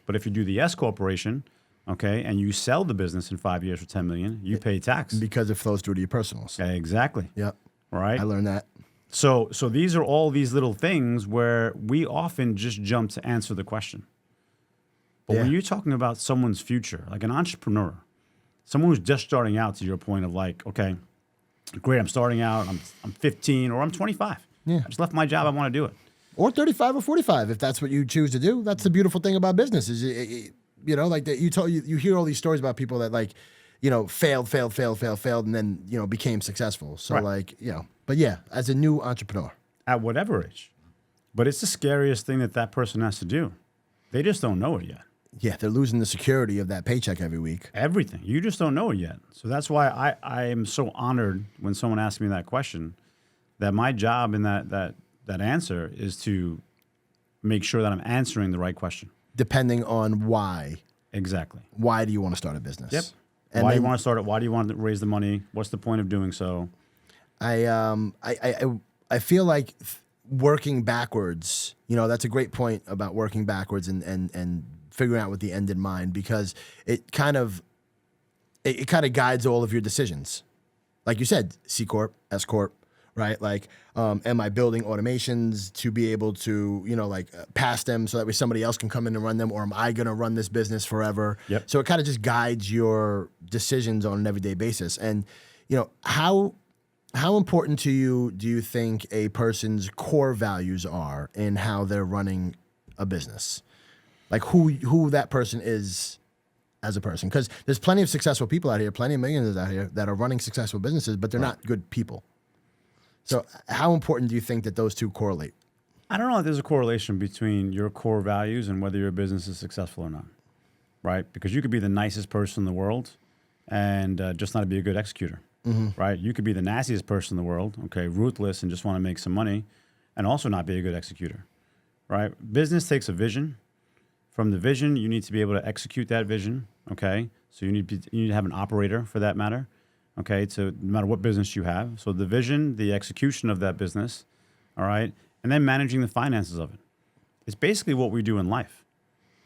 But if you do the S corporation, okay, and you sell the business in 5 years for $10 million, you pay tax. Because it flows through to your personals. Exactly. Yep. Right? I learned that. So these are all these little things where we often just jump to answer the question. But when you're talking about someone's future, like an entrepreneur, someone who's just starting out, to your point of like, okay, great, I'm starting out, I'm 15 or I'm 25. Yeah. I just left my job, I want to do it. Or 35 or 45, if that's what you choose to do. That's the beautiful thing about business is, you know, like that you hear all these stories about people that like, you know, failed, and then, you know, became successful. So like, you know, but yeah, as a new entrepreneur. At whatever age. But it's the scariest thing that person has to do. They just don't know it yet. Yeah, they're losing the security of that paycheck every week. Everything. You just don't know it yet. So that's why I am so honored when someone asks me that question, that my job in that answer is to make sure that I'm answering the right question. Depending on why. Exactly. Why do you want to start a business? Yep. And why do you want to start it? Why do you want to raise the money? What's the point of doing so? I feel like working backwards, that's a great point about working backwards and figuring out with the end in mind, because it kind of guides all of your decisions. Like you said, C-Corp, S-Corp, right? Like, am I building automations to be able to, pass them so that way somebody else can come in and run them, or am I going to run this business forever? Yep. So it kind of just guides your decisions on an everyday basis. And, how important to you do you think a person's core values are in how they're running a business? Like who that person is as a person? Because there's plenty of successful people out here, plenty of millionaires out here that are running successful businesses, but they're not good people. So how important do you think that those two correlate? I don't know if there's a correlation between your core values and whether your business is successful or not, right? Because you could be the nicest person in the world and just not be a good executor, right? You could be the nastiest person in the world, okay, ruthless and just want to make some money and also not be a good executor, right? Business takes a vision. From the vision, you need to be able to execute that vision, okay? So you need to have an operator for that matter, okay? So no matter what business you have. So the vision, the execution of that business, all right? And then managing the finances of it. It's basically what we do in life.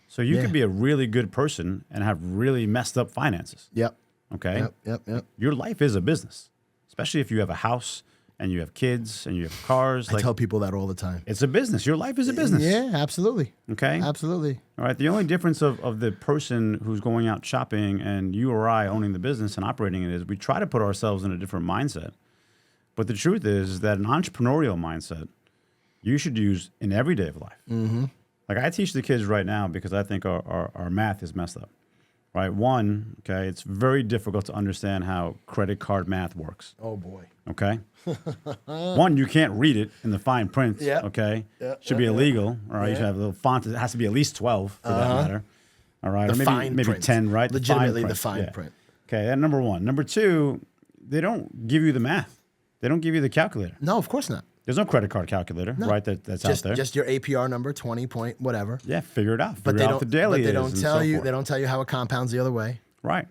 So you could be a really good person and have really messed up finances. Yep. Okay? Yep. Your life is a business, especially if you have a house and you have kids and you have cars. I tell people that all the time. It's a business. Your life is a business. Yeah, absolutely. Okay? Absolutely. All right. The only difference of the person who's going out shopping and you or I owning the business and operating it is we try to put ourselves in a different mindset. But the truth is that an entrepreneurial mindset you should use in every day of life. Like I teach the kids right now because I think our math is messed up. Right? One, okay, it's very difficult to understand how credit card math works. Oh, boy. Okay? One, you can't read it in the fine print, okay? Should be illegal, all right? You should have a little font. It has to be at least 12 for that matter, all right? The Or fine maybe print. 10, right? Legitimately the fine print. Okay, that's number one. Number two, they don't give you the math. They don't give you the calculator. No, of course not. There's no credit card calculator, right? That's out there. Just your APR number, 20 point, whatever. Yeah, figure it out. But Figure out what the daily but they is don't and tell so you. forth. They don't tell you how it compounds the other way. Right.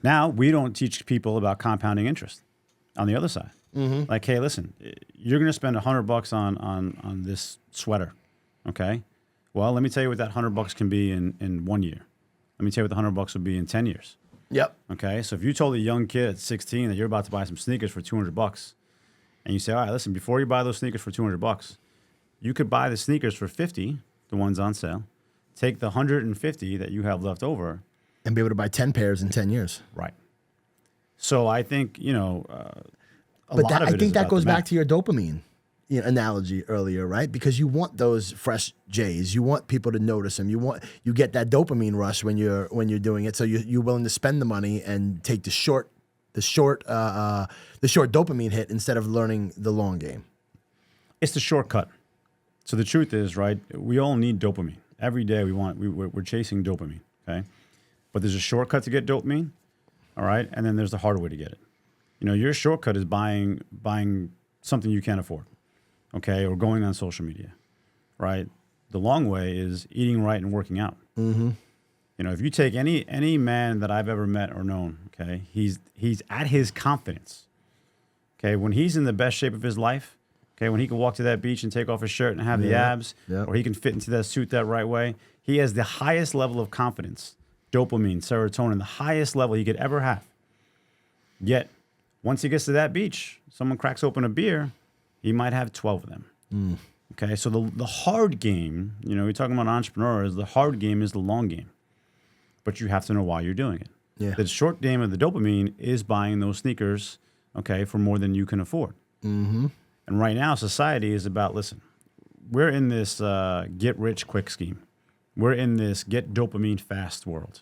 Now, we don't teach people about compounding interest on the other side. Like, hey, listen, you're going to spend $100 on this sweater, okay? Well, let me tell you what that $100 can be in 1 year. Let me tell you what the $100 will be in 10 years. Yep. Okay, so if you told a young kid at 16 that you're about to buy some sneakers for $200, and you say, all right, listen, before you buy those sneakers for $200, you could buy the sneakers for $50, the ones on sale, take the $150 that you have left over, And be able to buy 10 pairs in 10 years. right? So I think I think that goes back to your dopamine analogy earlier, right? Because you want those fresh J's, you want people to notice them. You get that dopamine rush when you're doing it. So you're willing to spend the money and take the short dopamine hit instead of learning the long game. It's the shortcut. So the truth is, right, we all need dopamine. Every day we're chasing dopamine, okay? But there's a shortcut to get dopamine, all right? And then there's the harder way to get it. Your shortcut is buying something you can't afford, okay? Or going on social media, right? The long way is eating right and working out. If you take any man that I've ever met or known, okay, he's at his confidence, okay? When he's in the best shape of his life, okay, when he can walk to that beach and take off his shirt and have the abs, or he can fit into that suit that right way, he has the highest level of confidence, dopamine, serotonin, the highest level he could ever have. Yet, once he gets to that beach, someone cracks open a beer, he might have 12 of them. Okay, so the hard game, you're talking about entrepreneurs, the hard game is the long game. But you have to know why you're doing it. Yeah. The short game of the dopamine is buying those sneakers, okay, for more than you can afford. And right now, society is about, listen, we're in this get-rich-quick scheme. We're in this get dopamine fast world.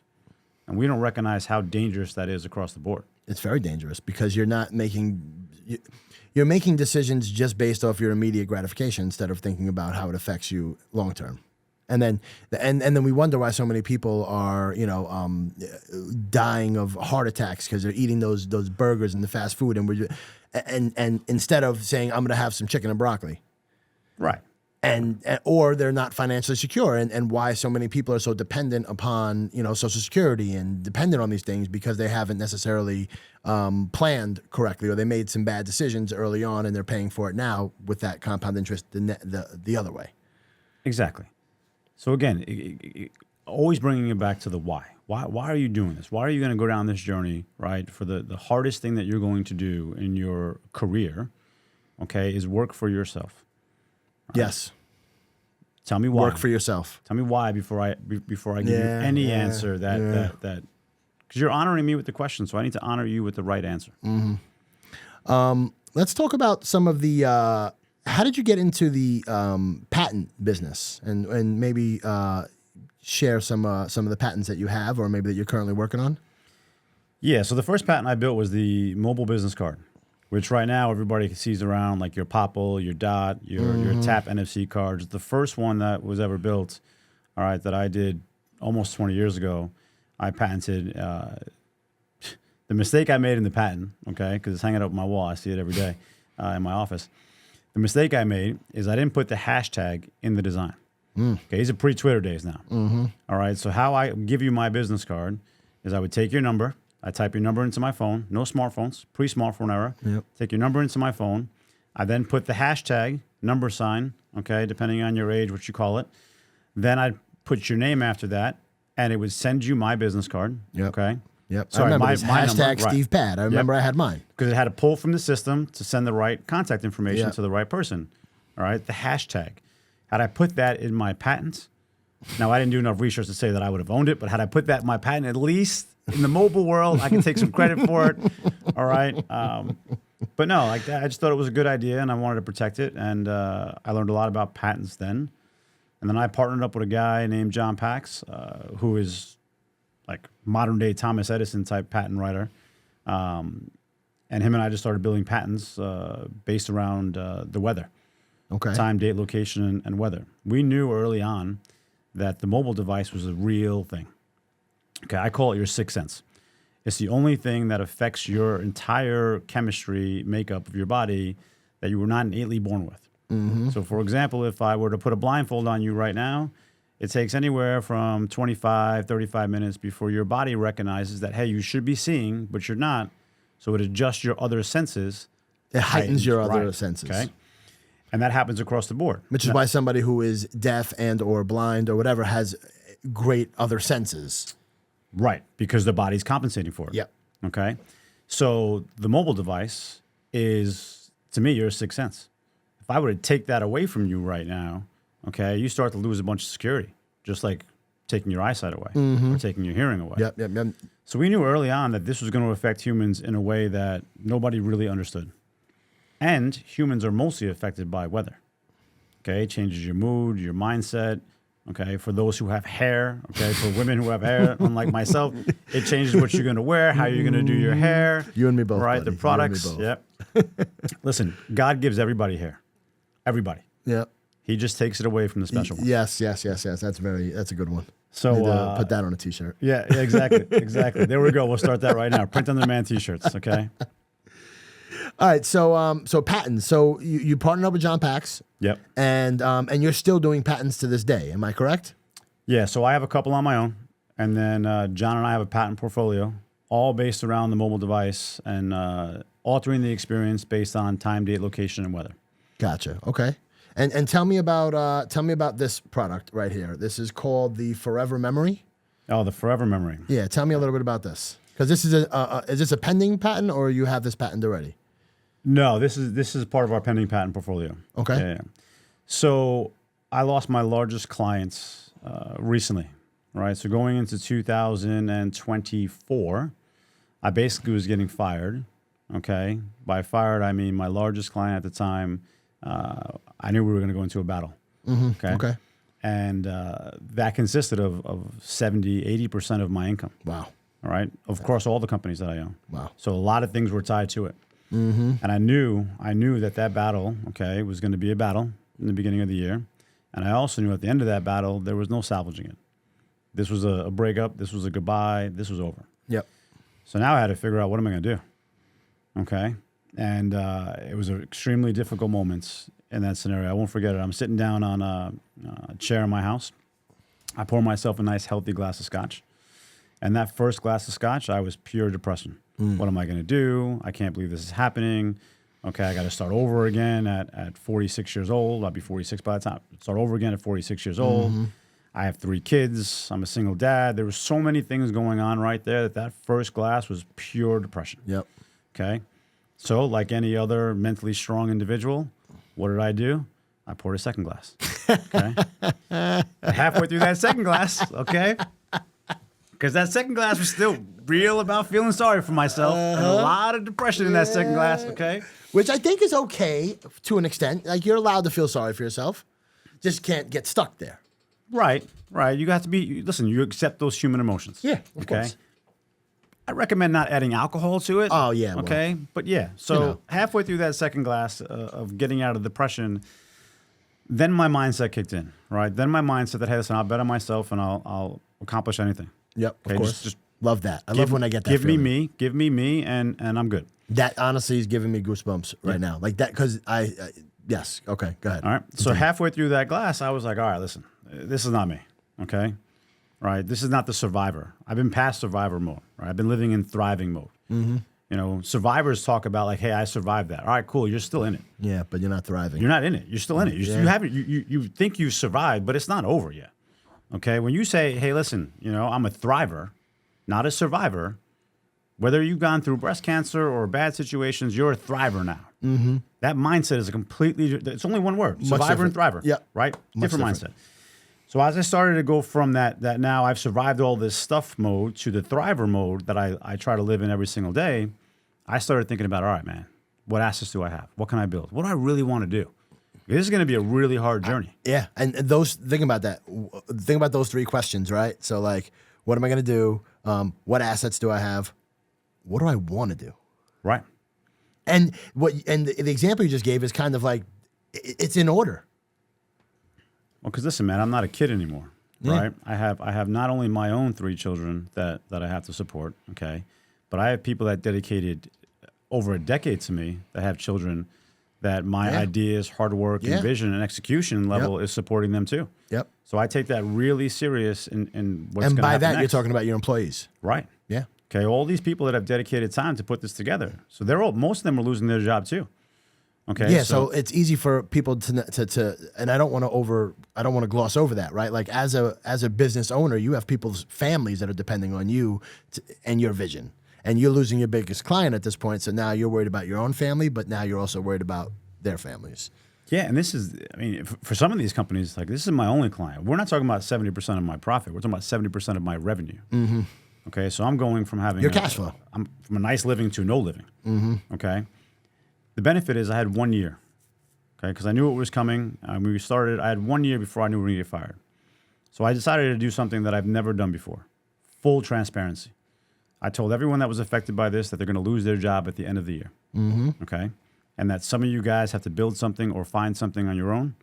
And we don't recognize how dangerous that is across the board. It's very dangerous because you're making decisions just based off your immediate gratification instead of thinking about how it affects you long term. And then we wonder why so many people are dying of heart attacks because they're eating those burgers and the fast food and instead of saying I'm going to have some chicken and broccoli. Right. and or they're not financially secure, and why so many people are so dependent upon Social Security and dependent on these things because they haven't necessarily planned correctly, or they made some bad decisions early on and they're paying for it now with that compound interest the other way. Exactly. So again, always bringing it back to the why. Why are you doing this? Why are you going to go down this journey, right? For the hardest thing that you're going to do in your career, okay, is work for yourself. Right? Yes. Tell me why. Work for yourself. Tell me why before I give you any answer that because you're honoring me with the question, so I need to honor you with the right answer. Mm-hmm. Let's talk about some of the. How did you get into the patent business, and maybe share some of the patents that you have, or maybe that you're currently working on? Yeah. So the first patent I built was the mobile business card, which right now everybody sees around, like your Popple, your Dot, your Tap NFC cards. The first one that was ever built, all right, that I did almost 20 years ago, I patented. The mistake I made in the patent, okay, because it's hanging up on my wall, I see it every day in my office. The mistake I made is I didn't put the hashtag in the design. Okay, these are pre-Twitter days now. All right, so how I give you my business card is I would take your number, I type your number into my phone, no smartphones, pre-smartphone era. Yep. Take your number into my phone. I then put the hashtag, number sign, okay, depending on your age, what you call it. Then I'd put your name after that, and it would send you my business card, okay? Yep. Sorry, I remember this my hashtag number, Steve Pad. I remember I had mine. Because it had to pull from the system to send the right contact information Yep. to the right person, all right? The hashtag. Had I put that in my patent, now I didn't do enough research to say that I would have owned it, but had I put that in my patent, at least in the mobile world, I can take some credit for it, all right? But no, like that, I just thought it was a good idea, and I wanted to protect it, and I learned a lot about patents then. And then I partnered up with a guy named John Pax, who is like modern day Thomas Edison type patent writer. And him and I just started building patents based around the weather. Okay. Time, date, location, and weather. We knew early on that the mobile device was a real thing. Okay, I call it your sixth sense. It's the only thing that affects your entire chemistry makeup of your body that you were not innately born with. So, for example, if I were to put a blindfold on you right now, it takes anywhere from 25, 35 minutes before your body recognizes that, hey, you should be seeing, but you're not. So it adjusts your other senses. It heightens your other senses. Okay. And that happens across the board. Which is why somebody who is deaf and or blind or whatever has great other senses. Right, because the body's compensating for it. Yep. Okay. So the mobile device is, to me, your sixth sense. If I were to take that away from you right now, okay, you start to lose a bunch of security, just like taking your eyesight away or taking your hearing away. Yep. So we knew early on that this was going to affect humans in a way that nobody really understood. And humans are mostly affected by weather. Okay, it changes your mood, your mindset. Okay, for those who have hair, okay, for women who have hair, unlike myself, it changes what you're going to wear, how you're going to do your hair. You and me both, right? buddy. The products. You and me Yep. Listen, God gives everybody hair. Everybody. Yep. He just takes it away from the special ones. Yes. That's a good one. So Need to put that on a t-shirt. Yeah, exactly. There we go. We'll start that right now. Print on demand t-shirts, okay? All right, so patents. So you partnered up with John Pax. Yep. And you're still doing patents to this day. Am I correct? Yeah, so I have a couple on my own, and then John and I have a patent portfolio, all based around the mobile device and altering the experience based on time, date, location, and weather. Gotcha. Okay. And tell me about this product right here. This is called the Forever Memory. Oh, the Forever Memory. Yeah, tell me a little bit about this. Because this is is this a pending patent, or you have this patent already? No, this is part of our pending patent portfolio. Okay. Yeah. So I lost my largest clients recently, right? So going into 2024, I basically was getting fired. Okay. By fired, I mean my largest client at the time. I knew we were going to go into a battle. Okay. And that consisted of 70, 80% of my income. Wow. All right. Of course, all the companies that I own. Wow. So a lot of things were tied to it. And I knew that battle, okay, was going to be a battle in the beginning of the year. And I also knew at the end of that battle, there was no salvaging it. This was a breakup. This was a goodbye. This was over. Yep. So now I had to figure out, what am I going to do? Okay. And it was extremely difficult moments in that scenario. I won't forget it. I'm sitting down on a chair in my house. I pour myself a nice, healthy glass of scotch. And that first glass of scotch, I was pure depression. What am I going to do? I can't believe this is happening. Okay, I got to start over again at 46 years old. I'll be 46 by the time. Start over again at 46 years old. I have 3 kids. I'm a single dad. There were so many things going on right there that first glass was pure depression. Yep. Okay. So like any other mentally strong individual, what did I do? I poured a second glass. Okay. Halfway through that second glass, okay, because that second glass was still real about feeling sorry for myself and a lot of depression in that second glass, okay? Which I think is okay to an extent. Like, you're allowed to feel sorry for yourself. Just can't get stuck there. Right. You got to be, listen, you accept those human emotions. Yeah, of course. I recommend not adding alcohol to it. Oh, yeah. Okay. Well, but yeah, so halfway through that second glass of getting out of depression, then my mindset kicked in, right? Then my mindset that, hey, listen, I'll bet on myself and I'll accomplish anything. Yep, Okay, of course. just love that. I love when I get that Give feeling. me me, and I'm good. That honestly is giving me goosebumps right now. Like that, because yes. Okay, go ahead. All right. So halfway through that glass, I was like, all right, listen, this is not me. Okay. Right. This is not the survivor. I've been past survivor mode. Right. I've been living in thriving mode. You know, survivors talk about like, hey, I survived that. All right, cool. You're still in it. Yeah, but you're not thriving. You're not in it. You're still in it. You haven't. You think you survived, but it's not over yet. Okay. When you say, hey, listen, you know, I'm a thriver, not a survivor. Whether you've gone through breast cancer or bad situations, you're a thriver now. That mindset is a completely. It's only one word: survivor and thriver. Yep. Right. Different different. mindset. So as I started to go from that now I've survived all this stuff mode to the thriver mode that I try to live in every single day, I started thinking about, all right, man, what assets do I have? What can I build? What do I really want to do? This is going to be a really hard journey. Yeah, and think about that. Think about those 3 questions, right? So like, what am I going to do? What assets do I have? What do I want to do? Right. And the example you just gave is kind of like, it's in order. Well, because listen, man, I'm not a kid anymore, right? I have not only my own 3 children that I have to support, okay, but I have people that dedicated over a decade to me that have children that my ideas, hard work, and vision and execution level is supporting them too. Yep. So I take that really serious in what's going to happen. And by that, next. you're talking about your employees, right? Yeah. Okay. All these people that have dedicated time to put this together, so most of them are losing their job too. Okay. Yeah, so it's easy for people to and I don't want to gloss over that, right? Like as a business owner, you have people's families that are depending on you and your vision. And you're losing your biggest client at this point, so now you're worried about your own family, but now you're also worried about their families. Yeah, and this is, I mean, for some of these companies, like this is my only client. We're not talking about 70% of my profit. We're talking about 70% of my revenue. Okay, so I'm going from having your cash flow. I'm from a nice living to no living. Okay. The benefit is I had 1 year, okay, because I knew it was coming. When we started, I had 1 year before I knew we were going to get fired. So I decided to do something that I've never done before, full transparency. I told everyone that was affected by this that they're going to lose their job at the end of the year, okay, and that some of you guys have to build something or find something on your own,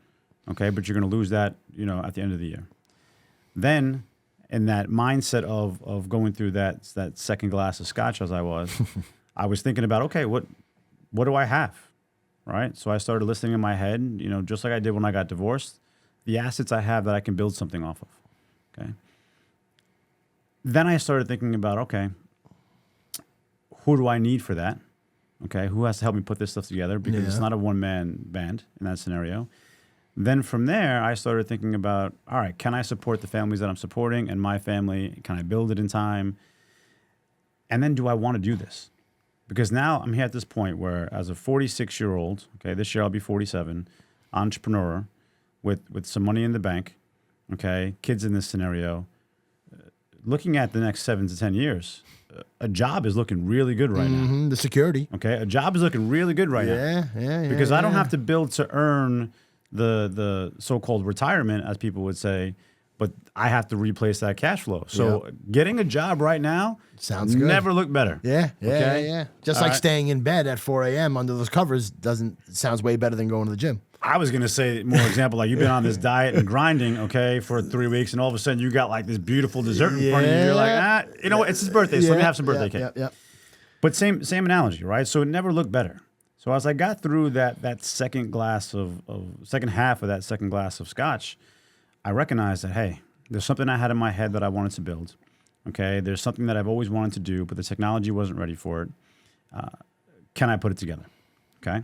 okay, but you're going to lose that, you know, at the end of the year. Then, in that mindset of going through that second glass of scotch as I was thinking about, okay, what do I have, right? So I started listing in my head, you know, just like I did when I got divorced, the assets I have that I can build something off of, okay? Then I started thinking about, okay, who do I need for that? Okay, who has to help me put this stuff together? Because it's not a one-man band in that scenario. Then from there, I started thinking about, all right, can I support the families that I'm supporting and my family? Can I build it in time? And then do I want to do this? Because now I'm here at this point where as a 46-year-old, okay, this year I'll be 47, entrepreneur with some money in the bank, okay, kids in this scenario, looking at the next 7 to 10 years, a job is looking really good right now. The security. Okay, a job is looking really good right now. Yeah. Because I don't have to build to earn the so-called retirement, as people would say, but I have to replace that cash flow. So getting a job right now sounds good. Never looked better. Yeah. Just All like right. staying in bed at 4 a.m. under those covers sounds way better than going to the gym. I was gonna say more example, like you've been on this diet and grinding, okay, for 3 weeks, and all of a sudden you got like this beautiful dessert in front of you. You're like, you know what? It's his birthday, so let me have some birthday cake. Yeah. But same analogy, right? So it never looked better. So as I got through that second half of that second glass of scotch, I recognized that, hey, there's something I had in my head that I wanted to build. Okay, there's something that I've always wanted to do, but the technology wasn't ready for it. Can I put it together? Okay.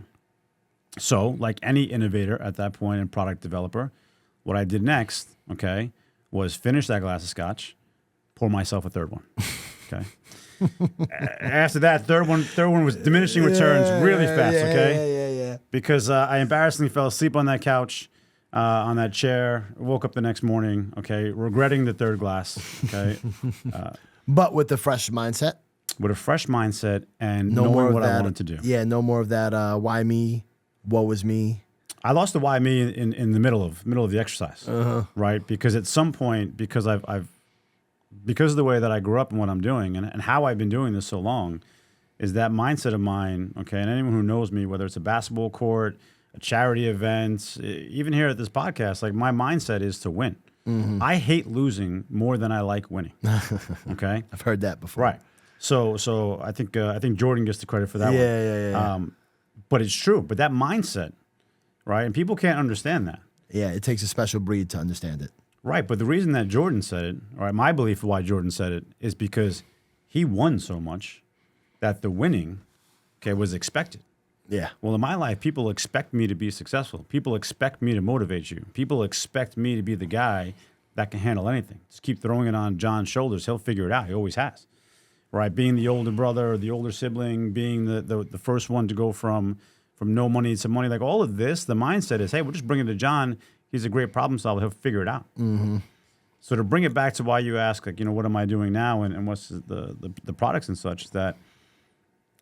So like any innovator at that point and product developer, what I did next, okay, was finish that glass of scotch, pour myself a third one. Okay. After that, third one was diminishing returns really fast. Okay. Because I embarrassingly fell asleep on that couch, on that chair, woke up the next morning, okay, regretting the third glass. Okay. But with the fresh mindset. With a fresh mindset and No knowing more of what that, I wanted to do. Yeah, no more of that. Why me? Woe is me. I lost the why me in the middle of the exercise, right? Because at some point, because of the way that I grew up and what I'm doing and how I've been doing this so long, is that mindset of mine. Okay, and anyone who knows me, whether it's a basketball court, a charity event, even here at this podcast, like my mindset is to win. I hate losing more than I like winning. Okay, I've heard that before. right. So I think Jordan gets the credit for that one. Yeah. But it's true. But that mindset, right? And people can't understand that. Yeah, it takes a special breed to understand it. Right. But the reason that Jordan said it, or my belief of why Jordan said it, is because he won so much that the winning, okay, was expected. Yeah. Well, in my life, people expect me to be successful. People expect me to motivate you. People expect me to be the guy that can handle anything. Just keep throwing it on John's shoulders. He'll figure it out. He always has. Right, being the older brother or the older sibling, being the first one to go from no money to money, like all of this, the mindset is, hey, we'll just bring it to John. He's a great problem solver. He'll figure it out. So to bring it back to why you ask, like, what am I doing now and what's the products and such, that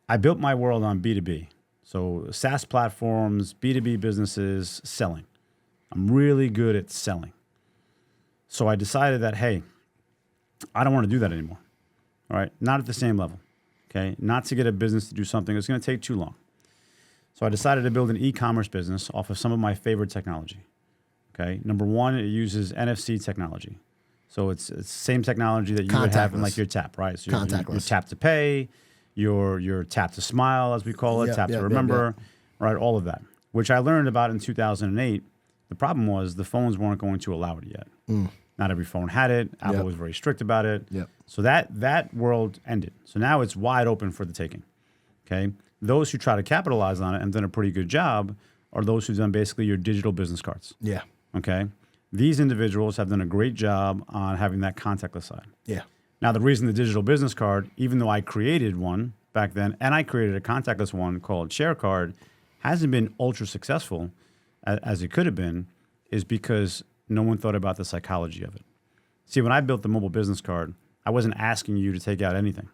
I built my world on B2B. So SaaS platforms, B2B businesses, selling. I'm really good at selling. So I decided that, hey, I don't want to do that anymore. All right, not at the same level, okay? Not to get a business to do something that's going to take too long. So I decided to build an e-commerce business off of some of my favorite technology, okay? Number one, it uses NFC technology. So it's the same technology that you would have in like your tap, right? So your tap to pay, your tap to smile, as we call it, tap to remember, right? All of that, which I learned about in 2008. The problem was the phones weren't going to allow it yet. Not every phone had it. Apple was very strict about it. So that world ended. So now it's wide open for the taking. Okay. Those who try to capitalize on it and done a pretty good job are those who've done basically your digital business cards. Yeah. Okay. These individuals have done a great job on having that contactless side. Yeah. Now, the reason the digital business card, even though I created one back then, and I created a contactless one called Share Card, hasn't been ultra successful as it could have been, is because no one thought about the psychology of it. See, when I built the mobile business card, I wasn't asking you to take out anything.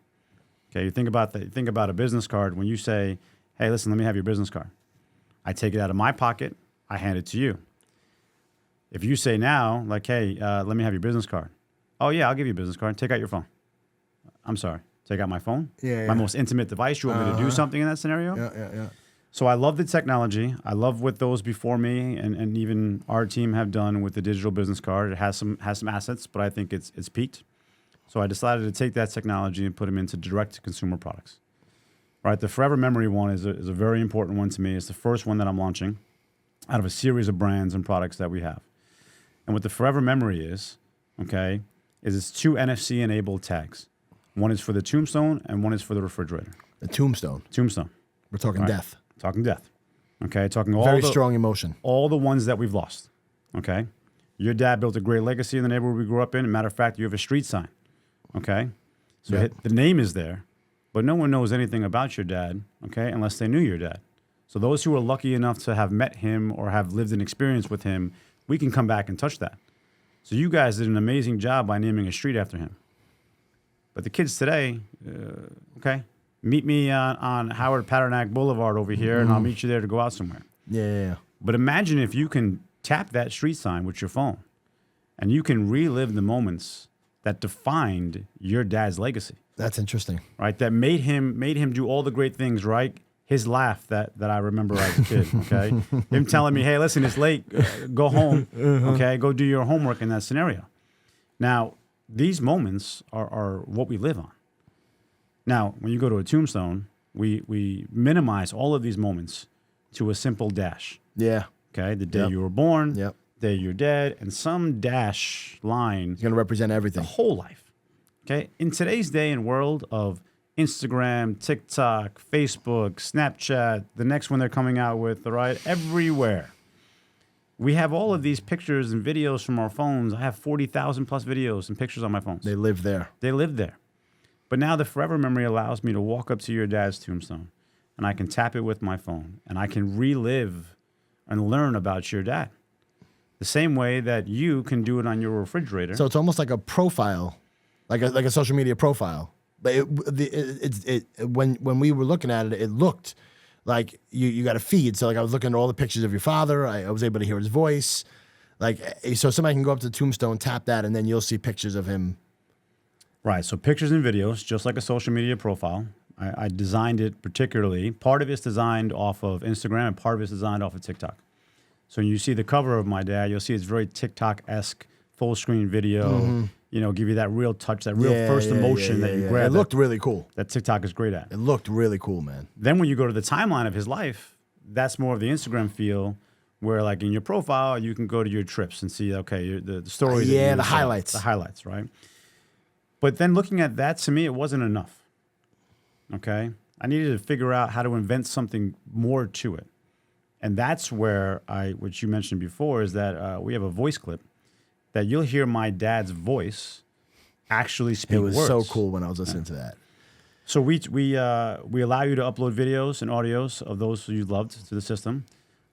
Okay, you think about a business card when you say, hey, listen, let me have your business card. I take it out of my pocket, I hand it to you. If you say now, like, hey, let me have your business card. Oh, yeah, I'll give you a business card. Take out your phone. I'm sorry. Take out my phone? Yeah. My most intimate device. You want me to do something in that scenario? Yeah. So I love the technology. I love what those before me and even our team have done with the digital business card. It has some assets, but I think it's peaked. So I decided to take that technology and put them into direct-to-consumer products. Right, the Forever Memory one is a very important one to me. It's the first one that I'm launching out of a series of brands and products that we have. And what the Forever Memory is, okay, is it's 2 NFC-enabled tags. One is for the tombstone and one is for the refrigerator. The tombstone. Tombstone. We're talking death. Talking death. Okay, talking all Very strong emotion. All the ones that we've lost. Okay, your dad built a great legacy in the neighborhood we grew up in. Matter of fact, you have a street sign. Okay, so the name is there, but no one knows anything about your dad. Okay, unless they knew your dad. So those who are lucky enough to have met him or have lived an experience with him, we can come back and touch that. So you guys did an amazing job by naming a street after him. But the kids today, okay, meet me on Howard Padernacht Boulevard over here, and I'll meet you there to go out somewhere. Yeah. But imagine if you can tap that street sign with your phone, and you can relive the moments that defined your dad's legacy. That's interesting. Right? That made him do all the great things, right? His laugh that I remember as a kid, okay? Him telling me, hey, listen, it's late, go home, okay? Go do your homework in that scenario. Now, these moments are what we live on. Now, when you go to a tombstone, we minimize all of these moments to a simple dash. Yeah. Okay, the day Yep. you were born, Yep. day you're dead, and some dash line, It's going to represent the everything. whole life. Okay, in today's day and world of Instagram, TikTok, Facebook, Snapchat, the next one they're coming out with, right? Everywhere. We have all of these pictures and videos from our phones. I have 40,000 plus videos and pictures on my phones. They live there. They live there. But now the forever memory allows me to walk up to your dad's tombstone and I can tap it with my phone and I can relive and learn about your dad. The same way that you can do it on your refrigerator. So it's almost like a profile, like a social media profile. But when we were looking at it, it looked like you got a feed. So like I was looking at all the pictures of your father. I was able to hear his voice. Like, so somebody can go up to the tombstone, tap that, and then you'll see pictures of him. Right. So pictures and videos, just like a social media profile. I designed it particularly. Part of it's designed off of Instagram and part of it's designed off of TikTok. So when you see the cover of my dad, you'll see it's very TikTok-esque, full screen video, you know, give you that real touch, that real first emotion that you grab. It looked really cool. That TikTok is great at. It looked really cool, man. Then when you go to the timeline of his life, that's more of the Instagram feel where like in your profile, you can go to your trips and see, okay, the stories. Yeah, the highlights. The highlights, right? But then looking at that, to me, it wasn't enough. Okay? I needed to figure out how to invent something more to it. And that's where what you mentioned before, is that we have a voice clip that you'll hear my dad's voice actually speak words. It was so cool when I was listening to that. So we allow you to upload videos and audios of those who you loved to the system.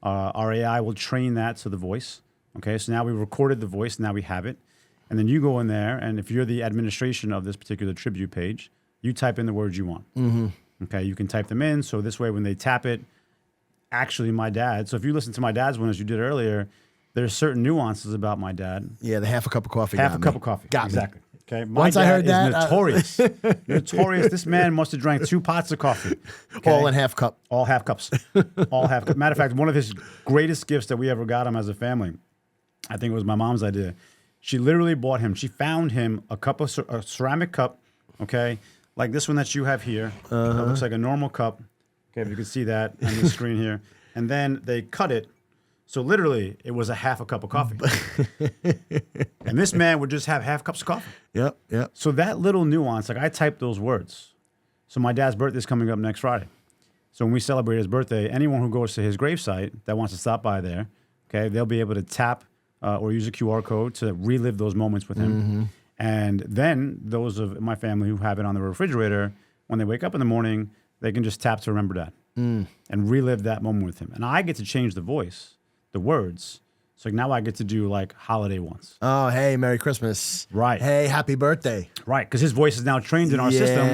Our AI will train that to the voice. Okay, so now we recorded the voice, now we have it. And then you go in there, and if you're the administration of this particular tribute page, you type in the words you want. Okay, you can type them in, so this way when they tap it, actually my dad. So if you listen to my dad's one as you did earlier, there's certain nuances about my dad. Yeah, the half a cup of coffee. Half a cup of coffee. Got exactly. me. Okay. My Once dad I heard is that, notorious. Notorious. This man must have drank 2 pots of coffee. Okay? All in half cup. All half cups. All half cups. Matter of fact, one of his greatest gifts that we ever got him as a family, I think it was my mom's idea. She literally bought him. She found him a ceramic cup. Okay, like this one that you have here. It looks like a normal cup. Okay, if you can see that on the screen here. And then they cut it. So literally, it was a half a cup of coffee. And this man would just have half cups of coffee. Yep. So that little nuance, like I typed those words. So my dad's birthday is coming up next Friday. So when we celebrate his birthday, anyone who goes to his gravesite that wants to stop by there, okay, they'll be able to tap or use a QR code to relive those moments with him. And then those of my family who have it on the refrigerator, when they wake up in the morning, they can just tap to remember Dad and relive that moment with him. And I get to change the voice, the words. So now I get to do like holiday ones. Oh, hey, Merry Christmas. Right. Hey, happy birthday. Right, because his voice is now trained in our system,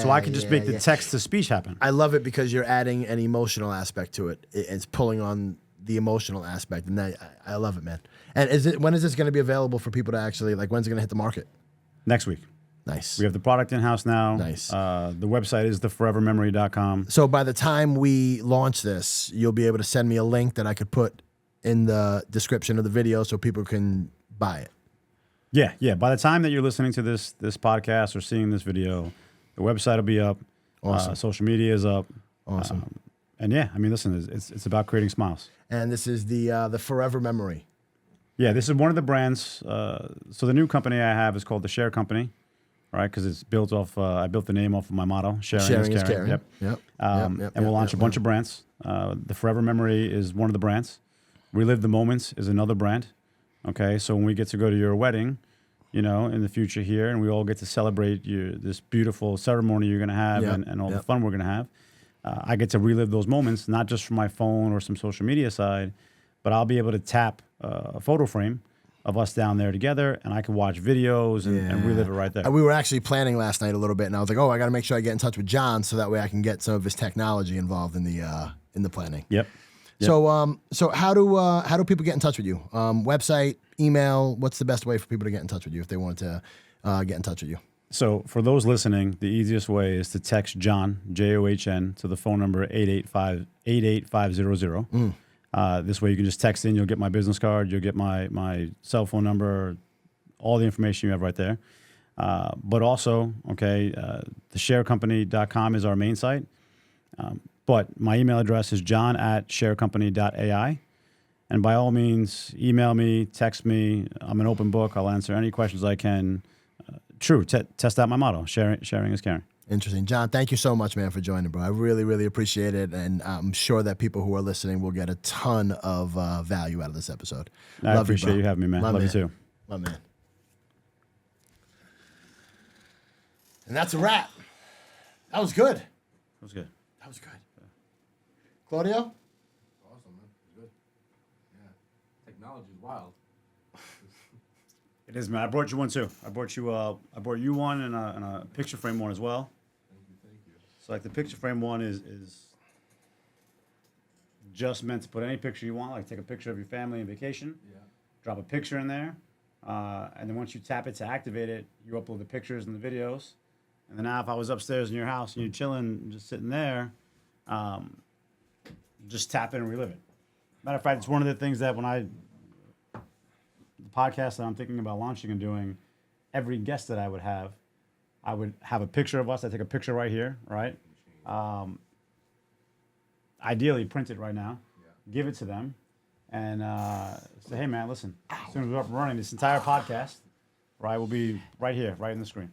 so I can just make the yeah. text-to-speech happen. I love it because you're adding an emotional aspect to it. It's pulling on the emotional aspect, and I love it, man. And when is this going to be available for people to actually, like, when's it going to hit the market? Next week. Nice. We have the product in-house now. Nice. The website is theforevermemory.com. So by the time we launch this, you'll be able to send me a link that I could put in the description of the video so people can buy it. Yeah. By the time that you're listening to this podcast or seeing this video, the website will be up. Awesome. Social media is up. Awesome. And yeah, I mean, listen, it's about creating smiles. And this is the Forever Memory. Yeah, this is one of the brands. So the new company I have is called the Share Company, right? Because it's built off. I built the name off of my motto: sharing is caring. Yep. And we'll launch a bunch of brands. The Forever Memory is one of the brands. Relive the Moments is another brand. Okay, so when we get to go to your wedding, you know, in the future here, and we all get to celebrate this beautiful ceremony you're going to have and all the fun we're going to have, I get to relive those moments, not just from my phone or some social media side, but I'll be able to tap a photo frame of us down there together, and I can watch videos and relive it right there. We were actually planning last night a little bit, and I was like, oh, I got to make sure I get in touch with John so that way I can get some of his technology involved in the planning. Yep. So how do people get in touch with you? Website, email. What's the best way for people to get in touch with you if they want to get in touch with you? So for those listening, the easiest way is to text John, John, to the phone number 885-88500. This way you can just text in. You'll get my business card. You'll get my cell phone number, all the information you have right there. But also, thesharecompany.com is our main site. But my email address is john@sharecompany.ai. And by all means, email me, text me. I'm an open book. I'll answer any questions I can. True, test out my motto, sharing is caring. Interesting. John, thank you so much, man, for joining, bro. I really, really appreciate it. And I'm sure that people who are listening will get a ton of value out of this episode. I appreciate you having me, man. Love you too. My man. And that's a wrap. That was good. That was good. That was good. Claudio? Awesome, man. It's good. Yeah. Technology is wild. It is, man. I brought you one too. I brought you one and a picture frame one as well. Thank you. So like the picture frame one is just meant to put any picture you want. Like take a picture of your family on vacation. Yeah. Drop a picture in there, and then once you tap it to activate it, you upload the pictures and the videos. And then now, if I was upstairs in your house and you're chilling, just sitting there, just tap in and relive it. Matter of fact, it's one of the things that the podcast that I'm thinking about launching and doing, every guest that I would have a picture of us. I take a picture right here, right? Ideally, print it right now, give it to them, and say, hey, man, listen, as soon as we're up and running, this entire podcast, right, will be right here, right in the screen.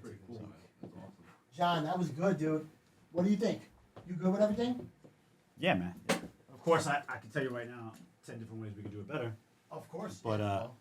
Pretty cool, man. That's awesome. John, that was good, dude. What do you think? You good with everything? Yeah, man. Of course, I can tell you right now 10 different ways we could do it better. Of course. But Well,